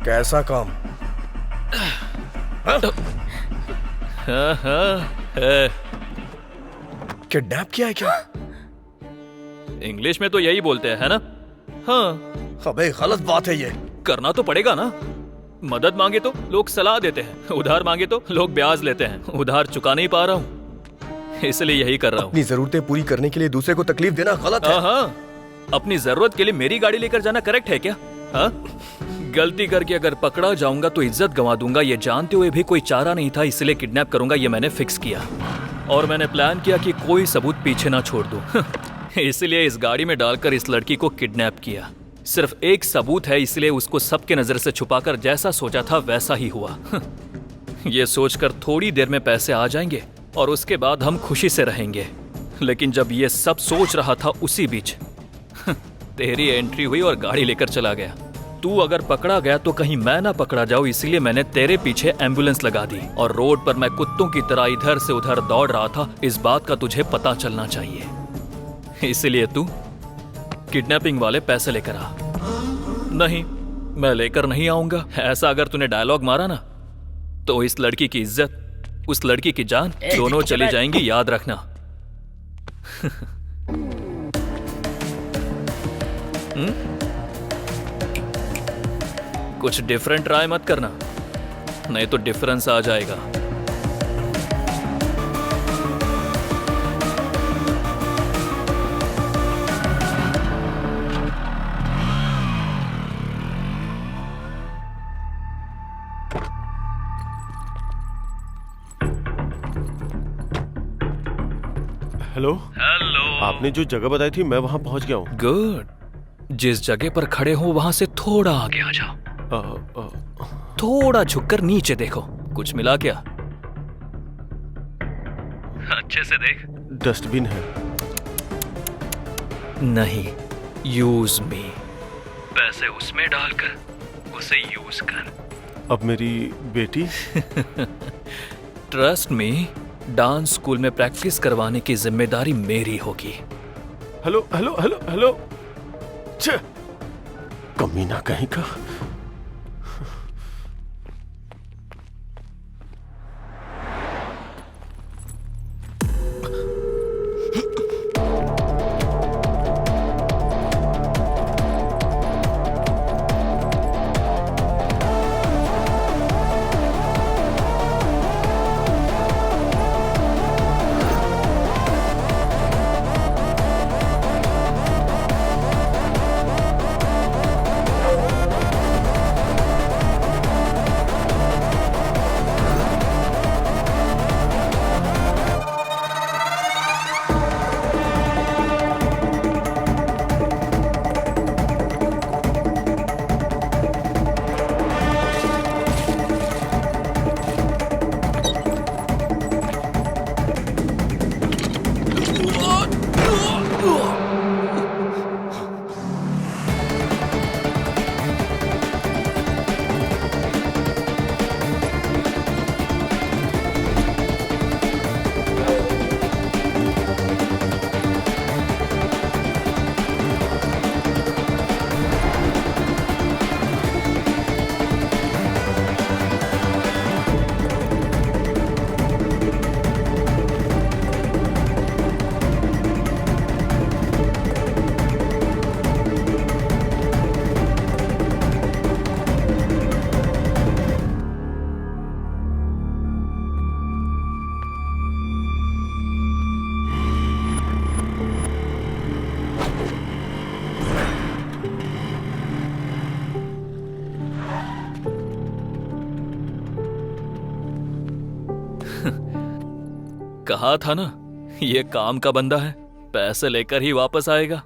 कैसा काम? किडनैप किया है क्या? इंग्लिश में तो यही बोलते हैं, है ना? हाँ। अबे गलत बात है ये। करना तो पड़ेगा ना। मदद मांगे तो लोग सलाह देते हैं, उधार मांगे तो लोग ब्याज लेते हैं। उधार चुका नहीं पा रहा हूँ, इसलिए यही कर रहा हूँ। अपनी जरूरतें पूरी करने के लिए दूसरे को तकलीफ देना गलत है। हाँ, अपनी जरूरत के लिए मेरी गाड़ी लेकर जाना करेक्ट है क्या? हाँ? गलती करके अगर पकड़ा जाऊंगा तो इज्जत गंवा दूंगा, ये जानते हुए भी कोई चारा नहीं था, इसलिए किडनैप करूंगा, ये मैंने फिक्स किया। और मैंने प्लान किया कि कोई सबूत पीछे ना छोड़ दूं। इसलिए इस गाड़ी में डालकर इस लड़की को किडनैप किया। सिर्फ एक सबूत है, इसलिए उसको सबके नजर से छुपाकर जैसा सोचा था वैसा ही हुआ। ये सोचकर थोड़ी देर में पैसे आ जाएंगे और उसके बाद हम खुशी से रहेंगे। लेकिन जब ये सब सोच रहा था उसी बीच तेरी एंट्री हुई और गाड़ी लेकर चला गया। तू अगर पकड़ा गया तो कहीं मैं ना पकड़ा जाऊं, इसलिए मैंने तेरे पीछे एम्बुलेंस लगा दी। और रोड पर मैं कुत्तों की तरह इधर से उधर दौड़ रहा था, इस बात का तुझे पता चलना चाहिए। इसलिए तू किडनैपिंग वाले पैसे लेकर आ। नहीं, मैं लेकर नहीं आऊंगा। ऐसा अगर तूने डायलॉग मारा ना तो इस लड़की की इज्जत, उस लड़की की जान दोनों चली जाएंगी, याद रखना। कुछ डिफरेंट ट्राई मत करना, नहीं तो डिफरेंस आ जाएगा। हेलो। हेलो। आपने जो जगह बताई थी मैं वहां पहुंच गया हूँ। गुड। जिस जगह पर खड़े हो वहां से थोड़ा आगे आ जाओ। थोड़ा झुककर नीचे देखो, कुछ मिला क्या? अच्छे से देख। डस्टबिन है। नहीं, यूज मी। पैसे उसमें डालकर उसे यूज कर। अब मेरी बेटी? ट्रस्ट मी, डांस स्कूल में प्रैक्टिस करवाने की जिम्मेदारी मेरी होगी। Hello hello hello hello. कमीना कहीं का। कहा था ना, ये काम का बंदा है, पैसे लेकर ही वापस आएगा।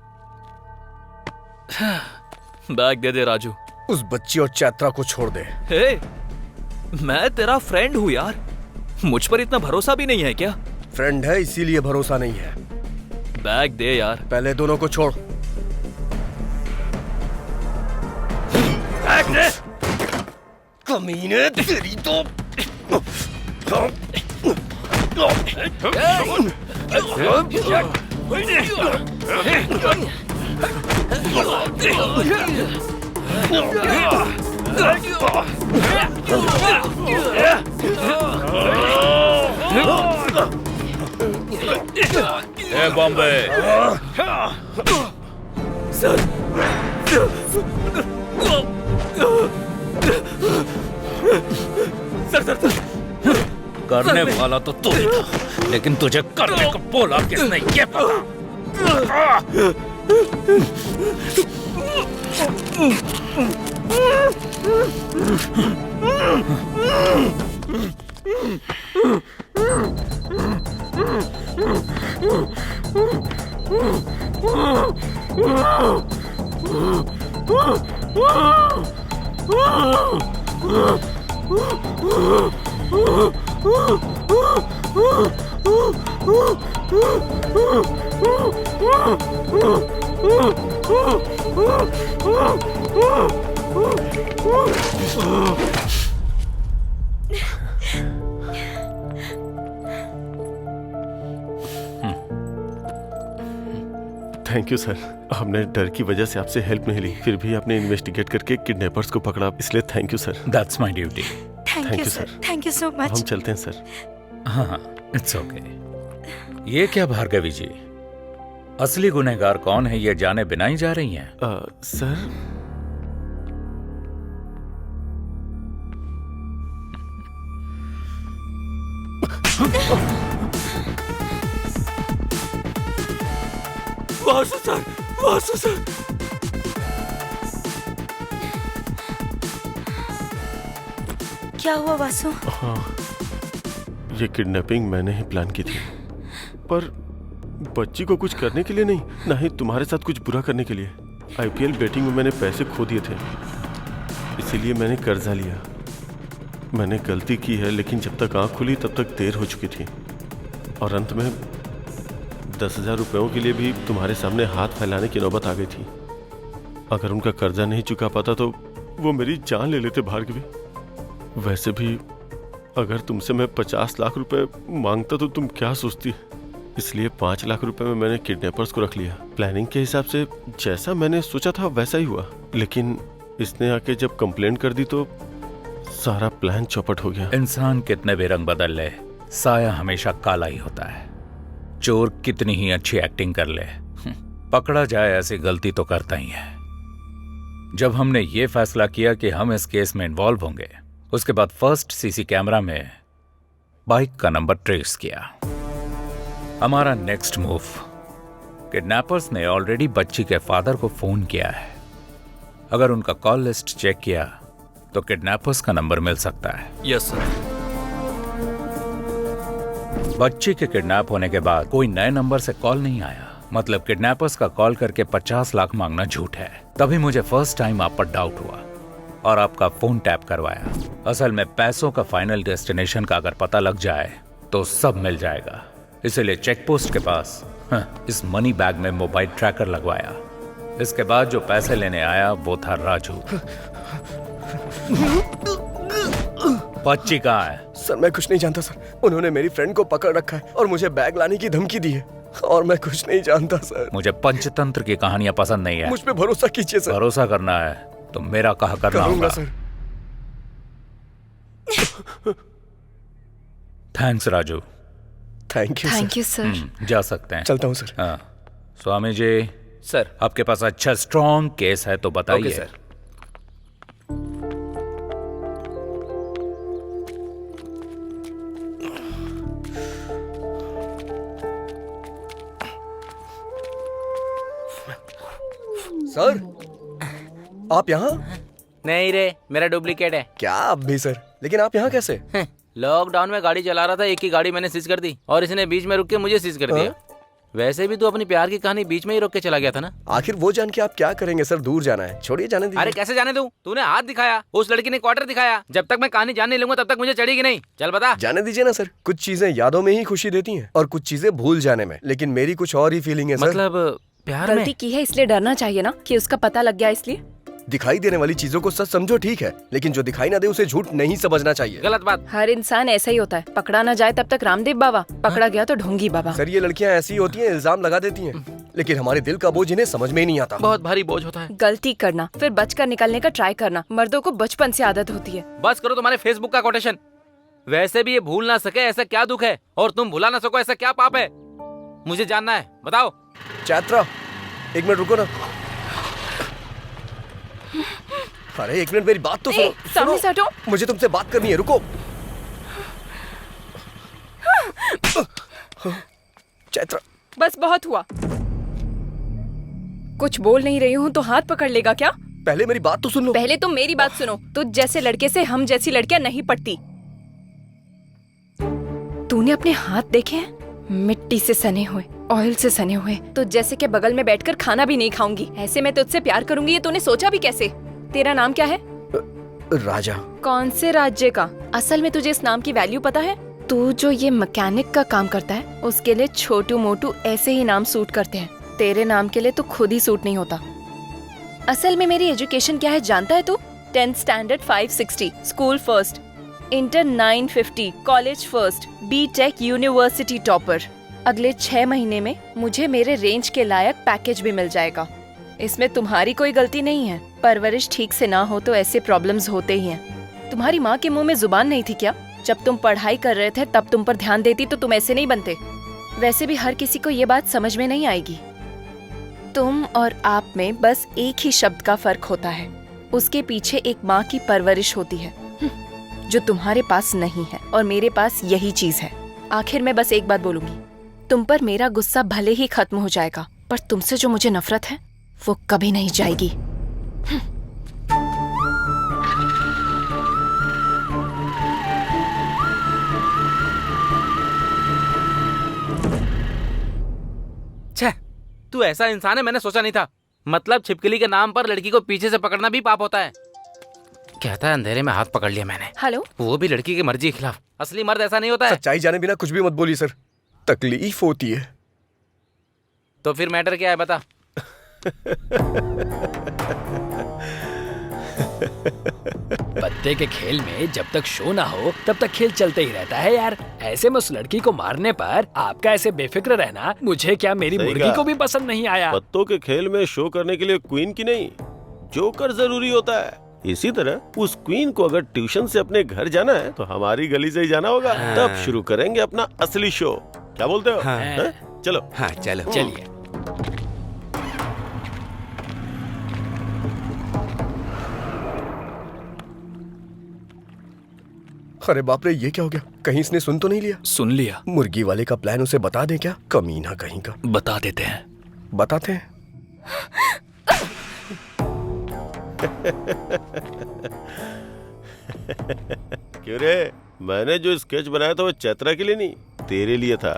बैग दे दे राजू। उस बच्ची और चैत्रा को छोड़ दे। हे, मैं तेरा फ्रेंड हूँ यार, मुझ पर इतना भरोसा भी नहीं है क्या? फ्रेंड है इसीलिए भरोसा नहीं है। बैग दे यार। पहले दोनों को छोड़। बैग दे। कमीने तेरी तो। ए बॉम्बे। सर करने वाला तो तू ही था, लेकिन तुझे करने को बोला किसने ये पता। थैंक यू सर, हमने डर की वजह से आपसे हेल्प नहीं ली, फिर भी आपने इन्वेस्टिगेट करके किडनैपर्स को पकड़ा, इसलिए thank you sir. That's my duty. Thank you sir, thank you so much. हम चलते हैं सर। हाँ, इट्स ओके। ये क्या भार्गवी जी, असली गुनहगार कौन है ये जाने बिना ही जा रही हैं? Sir Vasu sir, Vasu sir. क्या हुआ वासु? हाँ, ये किडनैपिंग मैंने ही प्लान की थी, पर बच्ची को कुछ करने के लिए नहीं, ना ही तुम्हारे साथ कुछ बुरा करने के लिए। आईपीएल बेटिंग में मैंने पैसे खो दिए थे, इसीलिए मैंने कर्जा लिया। मैंने गलती की है, लेकिन जब तक आँख खुली तब तक देर हो चुकी थी, और अंत में 10,000 रुपयों के लिए भी तुम्हारे सामने हाथ फैलाने की नौबत आ गई थी। अगर उनका कर्जा नहीं चुका पाता तो वो मेरी जान ले लेते भार्गवी। वैसे भी अगर तुमसे मैं 50 लाख रुपए मांगता तो तुम क्या सोचती? इसलिए 5 लाख रुपए में मैंने किडनैपर्स को रख लिया। प्लानिंग के हिसाब से जैसा मैंने सोचा था वैसा ही हुआ, लेकिन इसने आके जब कंप्लेंट कर दी तो सारा प्लान चौपट हो गया। इंसान कितने भी रंग बदल ले, साया हमेशा काला ही होता है। चोर कितनी ही अच्छी एक्टिंग कर ले, पकड़ा जाए ऐसी गलती तो करता ही है। जब हमने ये फैसला किया कि हम इस केस में इन्वॉल्व होंगे, उसके बाद फर्स्ट सीसी कैमरा में बाइक का नंबर ट्रेस किया। हमारा नेक्स्ट मूव, किडनैपर्स ने ऑलरेडी बच्ची के फादर को फोन किया है। अगर उनका कॉल लिस्ट चेक किया तो किडनैपर्स का नंबर मिल सकता है। Yes sir. बच्ची के किडनैप होने के बाद कोई नए नंबर से कॉल नहीं आया, मतलब किडनैपर्स का कॉल करके 50 लाख मांगना झूठ है। तभी मुझे फर्स्ट टाइम आप पर डाउट हुआ और आपका फोन टैप करवाया। असल में पैसों का फाइनल डेस्टिनेशन का अगर पता लग जाए तो सब मिल जाएगा, इसीलिए चेक पोस्ट के पास इस मनी बैग में मोबाइल ट्रैकर लगवाया। इसके बाद जो पैसे लेने आया वो था राजू। बच्ची कहाँ है? सर मैं कुछ नहीं जानता सर, उन्होंने मेरी फ्रेंड को पकड़ रखा है और मुझे बैग लाने की धमकी दी है, और मैं कुछ नहीं जानता सर। मुझे पंचतंत्र की कहानियां पसंद नहीं है। मुझ पे भरोसा कीजिए सर। भरोसा करना है तो मेरा कहा करना होगा sir. Thanks Raju. Thank you. Thank you sir. जा सकते हैं। चलता हूँ सर। हाँ स्वामी जी। सर आपके पास अच्छा स्ट्रॉन्ग केस है तो बताइए। Okay sir. सर आप यहाँ? नहीं रे, मेरा डुप्लीकेट है। क्या आप भी सर? लेकिन आप यहाँ कैसे? लॉकडाउन में गाड़ी चला रहा था, एक ही गाड़ी मैंने सीज कर दी और इसने बीच में रुक के मुझे सीज कर दिया। वैसे भी तू अपनी प्यार की कहानी बीच में ही रोक के चला गया था ना। आखिर वो जान के आप क्या करेंगे सर, दूर जाना है, छोड़िए जाने दीजिए। अरे कैसे जाने दूं? तूने हाथ दिखाया, उस लड़की ने क्वार्टर दिखाया। जब तक मैं कहानी जान नहीं लूंगा तब तक मुझे चढ़ेगी नहीं। चल बता। जाने दीजिए ना सर, कुछ चीजें यादों में ही खुशी देती हैं और कुछ चीजें भूल जाने में, लेकिन मेरी कुछ और ही फीलिंग है सर। मतलब प्यार में गलती की है इसलिए डरना चाहिए ना कि उसका पता लग गया इसलिए। दिखाई देने वाली चीजों को सच समझो ठीक है, लेकिन जो दिखाई ना दे उसे झूठ नहीं समझना चाहिए। गलत बात। हर इंसान ऐसा ही होता है, पकड़ा ना जाए तब तक रामदेव बाबा, पकड़ा गया तो ढोंगी बाबा। सर ये लड़कियां ऐसी होती हैं, इल्जाम लगा देती हैं, लेकिन हमारे दिल का बोझ इन्हें समझ में ही नहीं आता। बहुत भारी बोझ होता है। गलती करना फिर बचकर निकलने का ट्राई करना मर्दों को बचपन से आदत होती है। बस करो तुम्हारे फेसबुक का कोटेशन। वैसे भी ये भूल ना सके ऐसा क्या दुख है, और तुम भुला ना सको ऐसा क्या पाप है, मुझे जानना है, बताओ। चैत्रा 1 मिनट रुको ना। अरे 1 मिनट मेरी बात तो सुनो। सामने से हटो। मुझे तुमसे बात करनी है, रुको। चैत्रा बस बहुत हुआ। कुछ बोल नहीं रही हूँ तो हाथ पकड़ लेगा क्या? पहले मेरी बात तो सुन लो। पहले तुम मेरी बात सुनो। तुझ जैसे लड़के से हम जैसी लड़कियां नहीं पटती। तूने अपने हाथ देखे हैं? मिट्टी से सने हुए, ऑयल से सने हुए। तो जैसे के बगल में बैठकर खाना भी नहीं खाऊंगी, ऐसे मैं तुझसे प्यार करूंगी ये तूने सोचा भी कैसे? तेरा नाम क्या है? राजा। कौन से राज्य का? असल में तुझे इस नाम की वैल्यू पता है? तू जो ये मैकेनिक का काम करता है उसके लिए छोटू मोटू ऐसे ही नाम सूट करते हैं, तेरे नाम के लिए तो खुद ही सूट नहीं होता। असल में मेरी एजुकेशन क्या है जानता है तू? 10th standard 560, school first, inter 950, college first, BTech university topper. अगले 6 महीने में मुझे मेरे रेंज के लायक पैकेज भी मिल जाएगा। इसमें तुम्हारी कोई गलती नहीं है। परवरिश ठीक से ना हो तो ऐसे प्रॉब्लम्स होते ही हैं। तुम्हारी माँ के मुंह में जुबान नहीं थी क्या? जब तुम पढ़ाई कर रहे थे तब तुम पर ध्यान देती तो तुम ऐसे नहीं बनते। वैसे भी हर किसी को ये बात समझ में नहीं आएगी। तुम और आप में बस एक ही शब्द का फर्क होता है, उसके पीछे एक माँ की परवरिश होती है जो तुम्हारे पास नहीं है और मेरे पास यही चीज है। आखिर मैं बस एक बात बोलूंगी, तुम पर मेरा गुस्सा भले ही खत्म हो जाएगा पर तुमसे जो मुझे नफरत है वो कभी नहीं जाएगी। छे, तू ऐसा इंसान है मैंने सोचा नहीं था। मतलब छिपकली के नाम पर लड़की को पीछे से पकड़ना भी पाप होता है। कहता है अंधेरे में हाथ पकड़ लिया मैंने। हेलो, वो भी लड़की की मर्जी के खिलाफ। असली मर्द ऐसा नहीं होता है। सच्चाई जाने बिना कुछ भी मत बोलिए सर, तकलीफ होती है। तो फिर मैटर क्या है बता। पत्ते के खेल में जब तक शो ना हो तब तक खेल चलते ही रहता है यार। ऐसे में उस लड़की को मारने पर आपका ऐसे बेफिक्र रहना मुझे क्या मेरी मुर्गी को भी पसंद नहीं आया। पत्तों के खेल में शो करने के लिए क्वीन की नहीं जोकर जरूरी होता है। इसी तरह उस क्वीन को अगर ट्यूशन से अपने घर जाना है तो हमारी गली से ही जाना होगा। तब शुरू करेंगे अपना असली शो। क्या बोलते हो? हाँ? चलो। हाँ चलो। चलिए। अरे बाप रे, ये क्या हो गया? कहीं इसने सुन तो नहीं लिया? सुन लिया। मुर्गी वाले का प्लान उसे बता दें क्या? कमीना कहीं का। बता देते हैं। बताते हैं। क्यों रे? मैंने जो स्केच बनाया था वो चैत्रा के लिए नहीं, तेरे लिए था।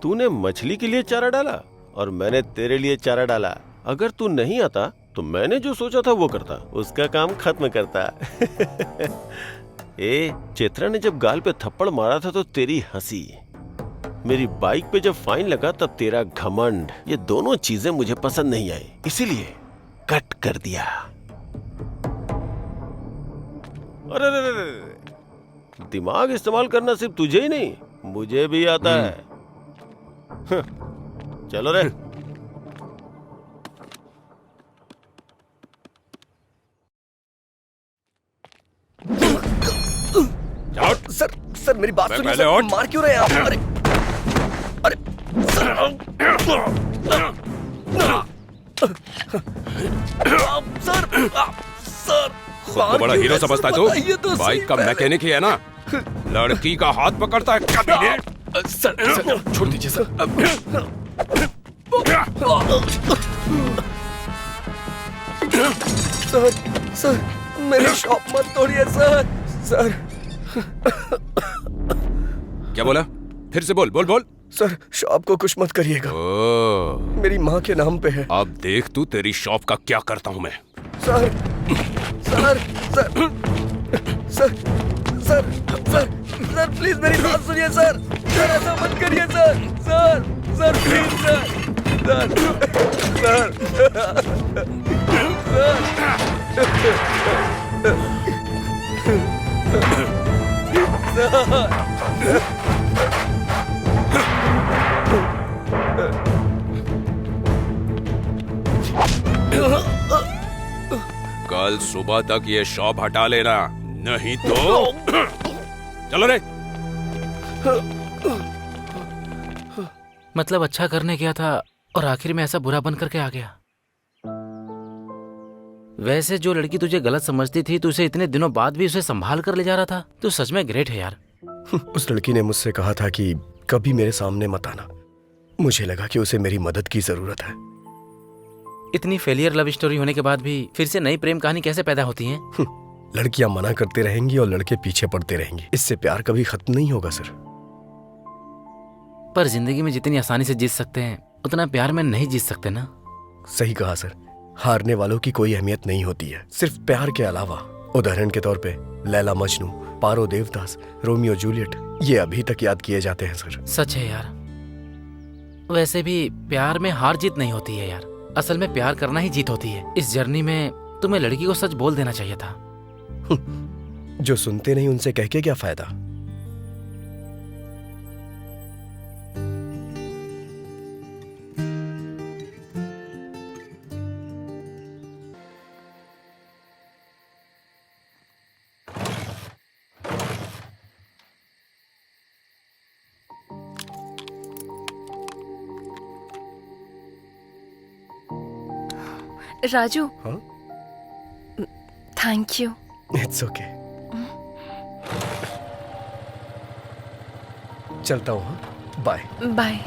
तूने मछली के लिए चारा डाला और मैंने तेरे लिए चारा डाला। अगर तू नहीं आता तो मैंने जो सोचा था वो करता, उसका काम खत्म करता। ए, चैत्रा ने जब गाल पे थप्पड़ मारा था तो तेरी हंसी, मेरी बाइक पे जब फाइन लगा तब तेरा घमंड, ये दोनों चीजें मुझे पसंद नहीं आई, इसीलिए कट कर दिया। अरे दिमाग इस्तेमाल करना सिर्फ तुझे ही नहीं मुझे भी आता है। चलो रे। सर सर मेरी बात सुनिए सर, मार क्यों रहे हैं आप? अरे अरे सर सर खुद को बड़ा हीरो समझता है तू? बाइक का मैकेनिक ही है ना? लड़की का हाथ पकड़ता है कभी? सर छोड़ दीजिए सर। सर सर मेरी शॉप मत तोड़िए सर। सर क्या बोला? फिर से बोल बोल बोल। सर शॉप को कुछ मत करिएगा, मेरी माँ के नाम पे है। अब देख तू तेरी शॉप का क्या करता हूँ मैं। Sir sir sir sir sir sir sir please मेरी बात सुनिए सर। सर ऐसा मत करिए sir. Sir sir please sir. Sir कल सुबह तक ये शॉप हटा लेना, नहीं तो चलो रे। मतलब अच्छा करने गया था और आखिर में ऐसा बुरा बन करके आ गया। वैसे जो लड़की तुझे गलत समझती थी, तू उसे इतने दिनों बाद भी उसे संभाल कर ले जा रहा था। तू सच में ग्रेट है यार। उस लड़की ने मुझसे कहा था कि कभी मेरे सामने मत आना। मुझे लगा कि उसे मेरी मदद की जरूरत है। इतनी फेलियर लव स्टोरी होने के बाद भी फिर से नई प्रेम कहानी कैसे पैदा होती है? लड़कियां मना करते रहेंगी और लड़के पीछे पड़ते रहेंगे। इससे प्यार कभी खत्म नहीं होगा सर। पर जिंदगी में जितनी आसानी से जीत सकते हैं उतना प्यार में नहीं जीत सकते ना। सही कहा सर। हारने वालों की कोई अहमियत नहीं होती है, सिर्फ प्यार के अलावा। उदाहरण के तौर पे लैला मजनू, पारो देवदास, रोमियो जूलियट, ये अभी तक याद किए जाते हैं सर। सच है यार। वैसे भी प्यार में हार जीत नहीं होती है यार, असल में प्यार करना ही जीत होती है। इस जर्नी में तुम्हें लड़की को सच बोल देना चाहिए था। जो सुनते नहीं उनसे कह के क्या फायदा। राजू। हाँ? Thank you. It's okay. चलता हूँ। हाँ? Bye bye.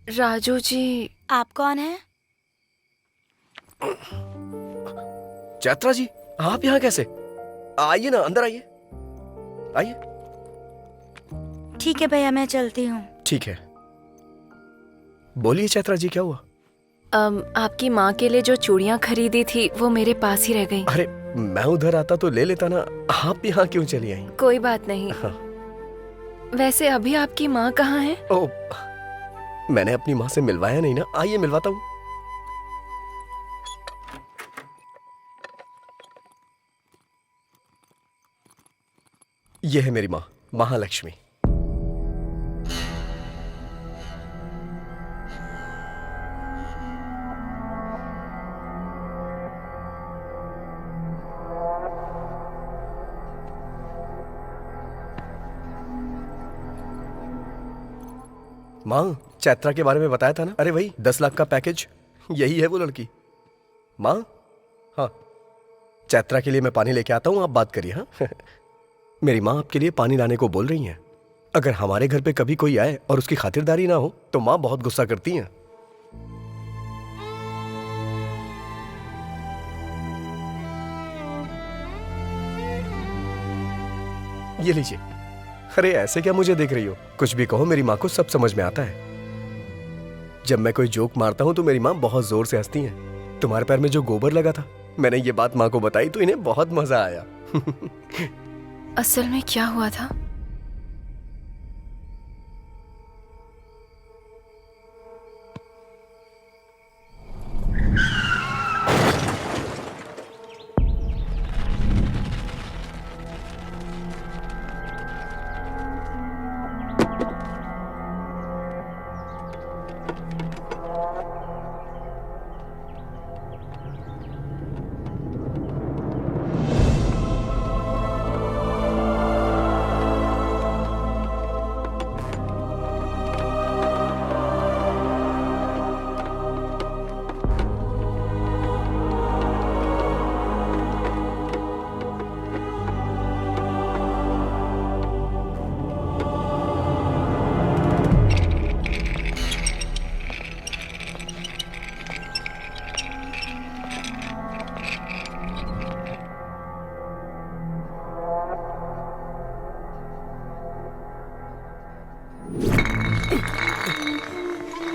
राजू जी। आप कौन हैं? चैत्रा जी, आप यहाँ कैसे? आइए ना, अंदर आइए। आइए। ठीक है भैया, मैं चलती हूँ। ठीक है। बोलिए चैत्रा जी, क्या हुआ? आपकी माँ के लिए जो चूड़ियाँ खरीदी थी वो मेरे पास ही रह गई। अरे मैं उधर आता तो ले लेता ना, आप यहाँ क्यों चली आई? कोई बात नहीं। हाँ। वैसे अभी आपकी माँ कहाँ है? ओ, मैंने अपनी माँ से मिलवाया नहीं ना। आइए मिलवाता हूँ। यह है मेरी माँ, महालक्ष्मी। माँ, चैत्रा के बारे में बताया था ना? अरे वही 10 लाख का पैकेज, यही है वो लड़की। माँ, हाँ, चैत्रा के लिए मैं पानी लेके आता हूँ, आप बात करिए। हाँ। मेरी माँ आपके लिए पानी लाने को बोल रही हैं। अगर हमारे घर पे कभी कोई आए और उसकी खातिरदारी ना हो तो माँ बहुत गुस्सा करती हैं। ये लीजिए। अरे ऐसे क्या मुझे देख रही हो? कुछ भी कहो, मेरी माँ को सब समझ में आता है। जब मैं कोई जोक मारता हूँ तो मेरी माँ बहुत जोर से हंसती हैं। तुम्हारे पैर में जो गोबर लगा था, मैंने ये बात माँ को बताई तो इन्हें बहुत मजा आया। असल में क्या हुआ था?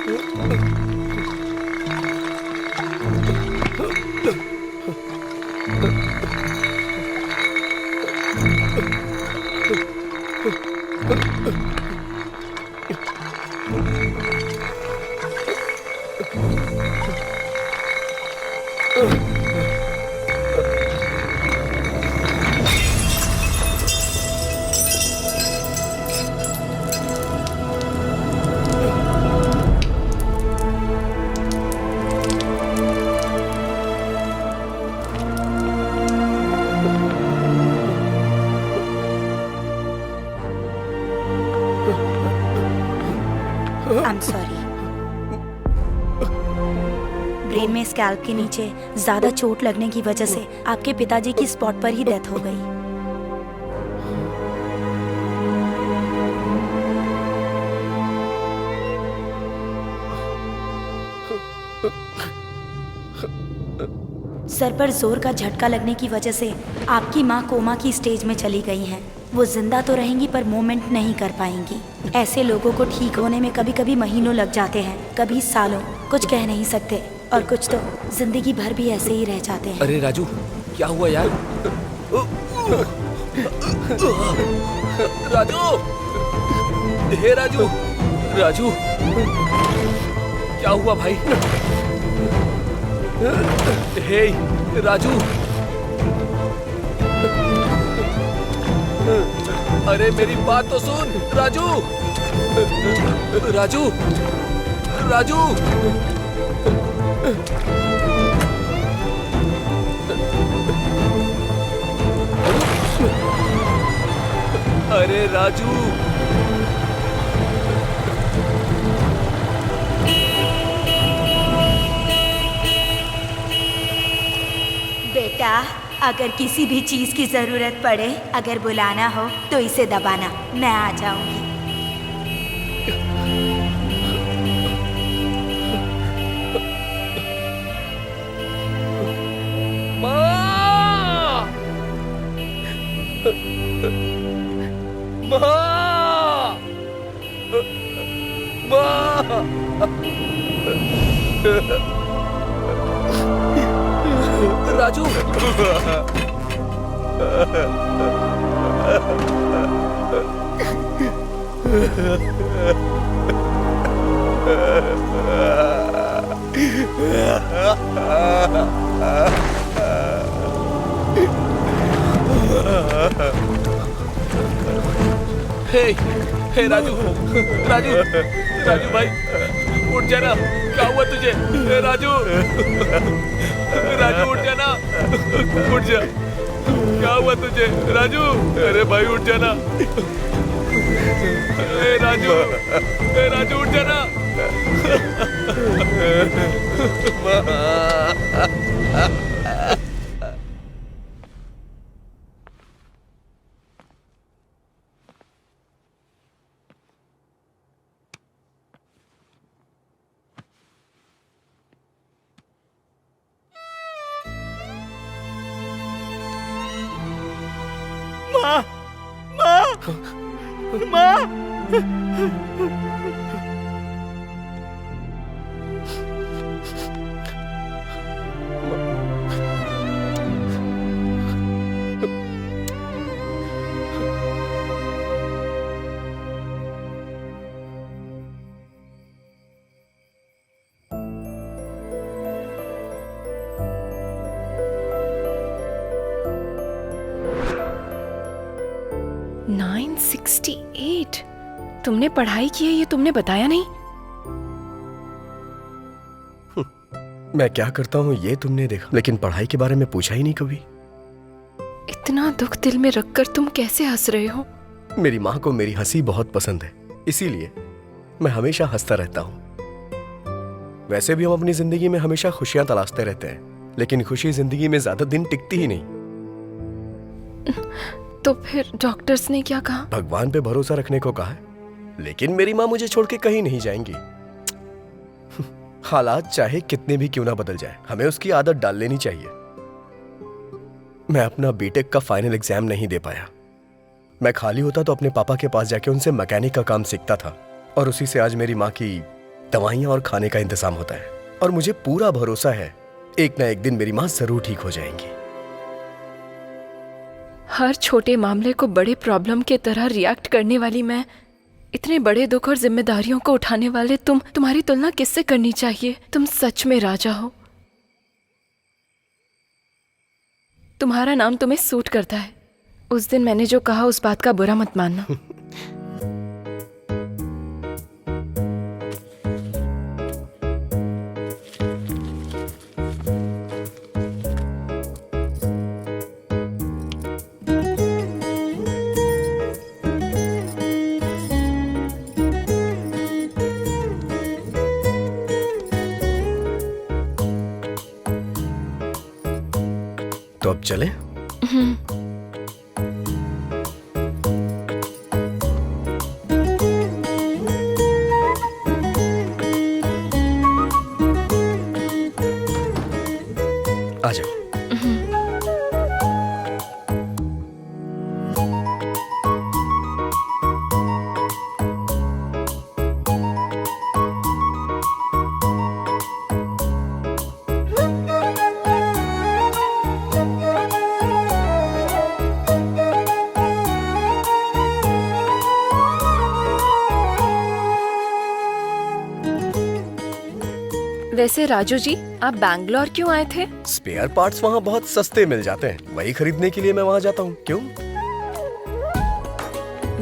I am sorry. ब्रेन में स्कैल्प के नीचे ज्यादा चोट लगने की वजह से आपके पिताजी की स्पॉट पर ही डेथ हो गई। सर पर जोर का झटका लगने की वजह से आपकी माँ कोमा की स्टेज में चली गई हैं। वो जिंदा तो रहेंगी पर मूवमेंट नहीं कर पाएंगी। ऐसे लोगों को ठीक होने में कभी कभी महीनों लग जाते हैं, कभी सालों। कुछ कह नहीं सकते और कुछ तो जिंदगी भर भी ऐसे ही रह जाते हैं। अरे राजू, क्या हुआ यार? राजू, हे राजू, राजू, क्या हुआ भाई? हे राजू, अरे मेरी बात तो सुन राजू, राजू, राजू, अरे राजू, बेटा, अगर किसी भी चीज की जरूरत पड़े, अगर बुलाना हो तो इसे दबाना, मैं आ जाऊंगी। माँ! माँ! माँ! राजू, हे राजू, राजू, राजू भाई, उठ जाना। क्या हुआ तुझे? हे राजू, राजू उठ जाना, उठ जा। क्या हुआ तुझे राजू? अरे भाई उठ जाना। हे राजू उठ जाना। तुमने पढ़ाई की है ये तुमने बताया नहीं। मैं क्या करता हूँ ये तुमने देखा, लेकिन पढ़ाई के बारे में पूछा ही नहीं कभी। इतना दुख दिल में रखकर तुम कैसे हंस रहे हो? मेरी माँ को मेरी हंसी बहुत पसंद है, इसीलिए मैं हमेशा हंसता रहता हूँ। वैसे भी हम अपनी जिंदगी में हमेशा खुशियां तलाशते रहते हैं, लेकिन खुशी जिंदगी में ज्यादा दिन टिकती ही नहीं। तो फिर डॉक्टर्स ने क्या कहा? भगवान पे भरोसा रखने को कहा है, लेकिन मेरी माँ मुझे छोड़ के कहीं नहीं जाएंगी। हालात चाहे कितने भी क्यों ना बदल जाए, हमें उसकी आदत डाल लेनी चाहिए। मैं अपना बीटेक का फाइनल एग्जाम नहीं दे पाया। मैं खाली होता तो अपने पापा के पास जाके उनसे मैकेनिक का काम सीखता था, और उसी से आज मेरी माँ की दवाइयाँ और खाने का इंतजाम होता है, और मुझे पूरा भरोसा है एक ना एक दिन मेरी माँ जरूर ठीक हो जाएंगी। हर छोटे मामले को बड़े प्रॉब्लम के तरह रिएक्ट करने वाली मैं, इतने बड़े दुख और जिम्मेदारियों को उठाने वाले तुम्हारी तुलना किससे करनी चाहिए? तुम सच में राजा हो। तुम्हारा नाम तुम्हें सूट करता है। उस दिन मैंने जो कहा उस बात का बुरा मत मानना। तो अब चले? आ जाओ। वैसे राजू जी, आप बैंगलोर क्यों आए थे? स्पेयर पार्ट्स वहाँ बहुत सस्ते मिल जाते हैं, वही खरीदने के लिए मैं वहाँ जाता हूँ। क्यों?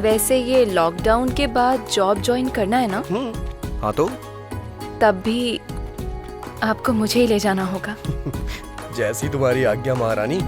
वैसे ये लॉकडाउन के बाद जॉब ज्वाइन करना है ना? हाँ तो? तब भी आपको मुझे ही ले जाना होगा। जैसी तुम्हारी आज्ञा महारानी।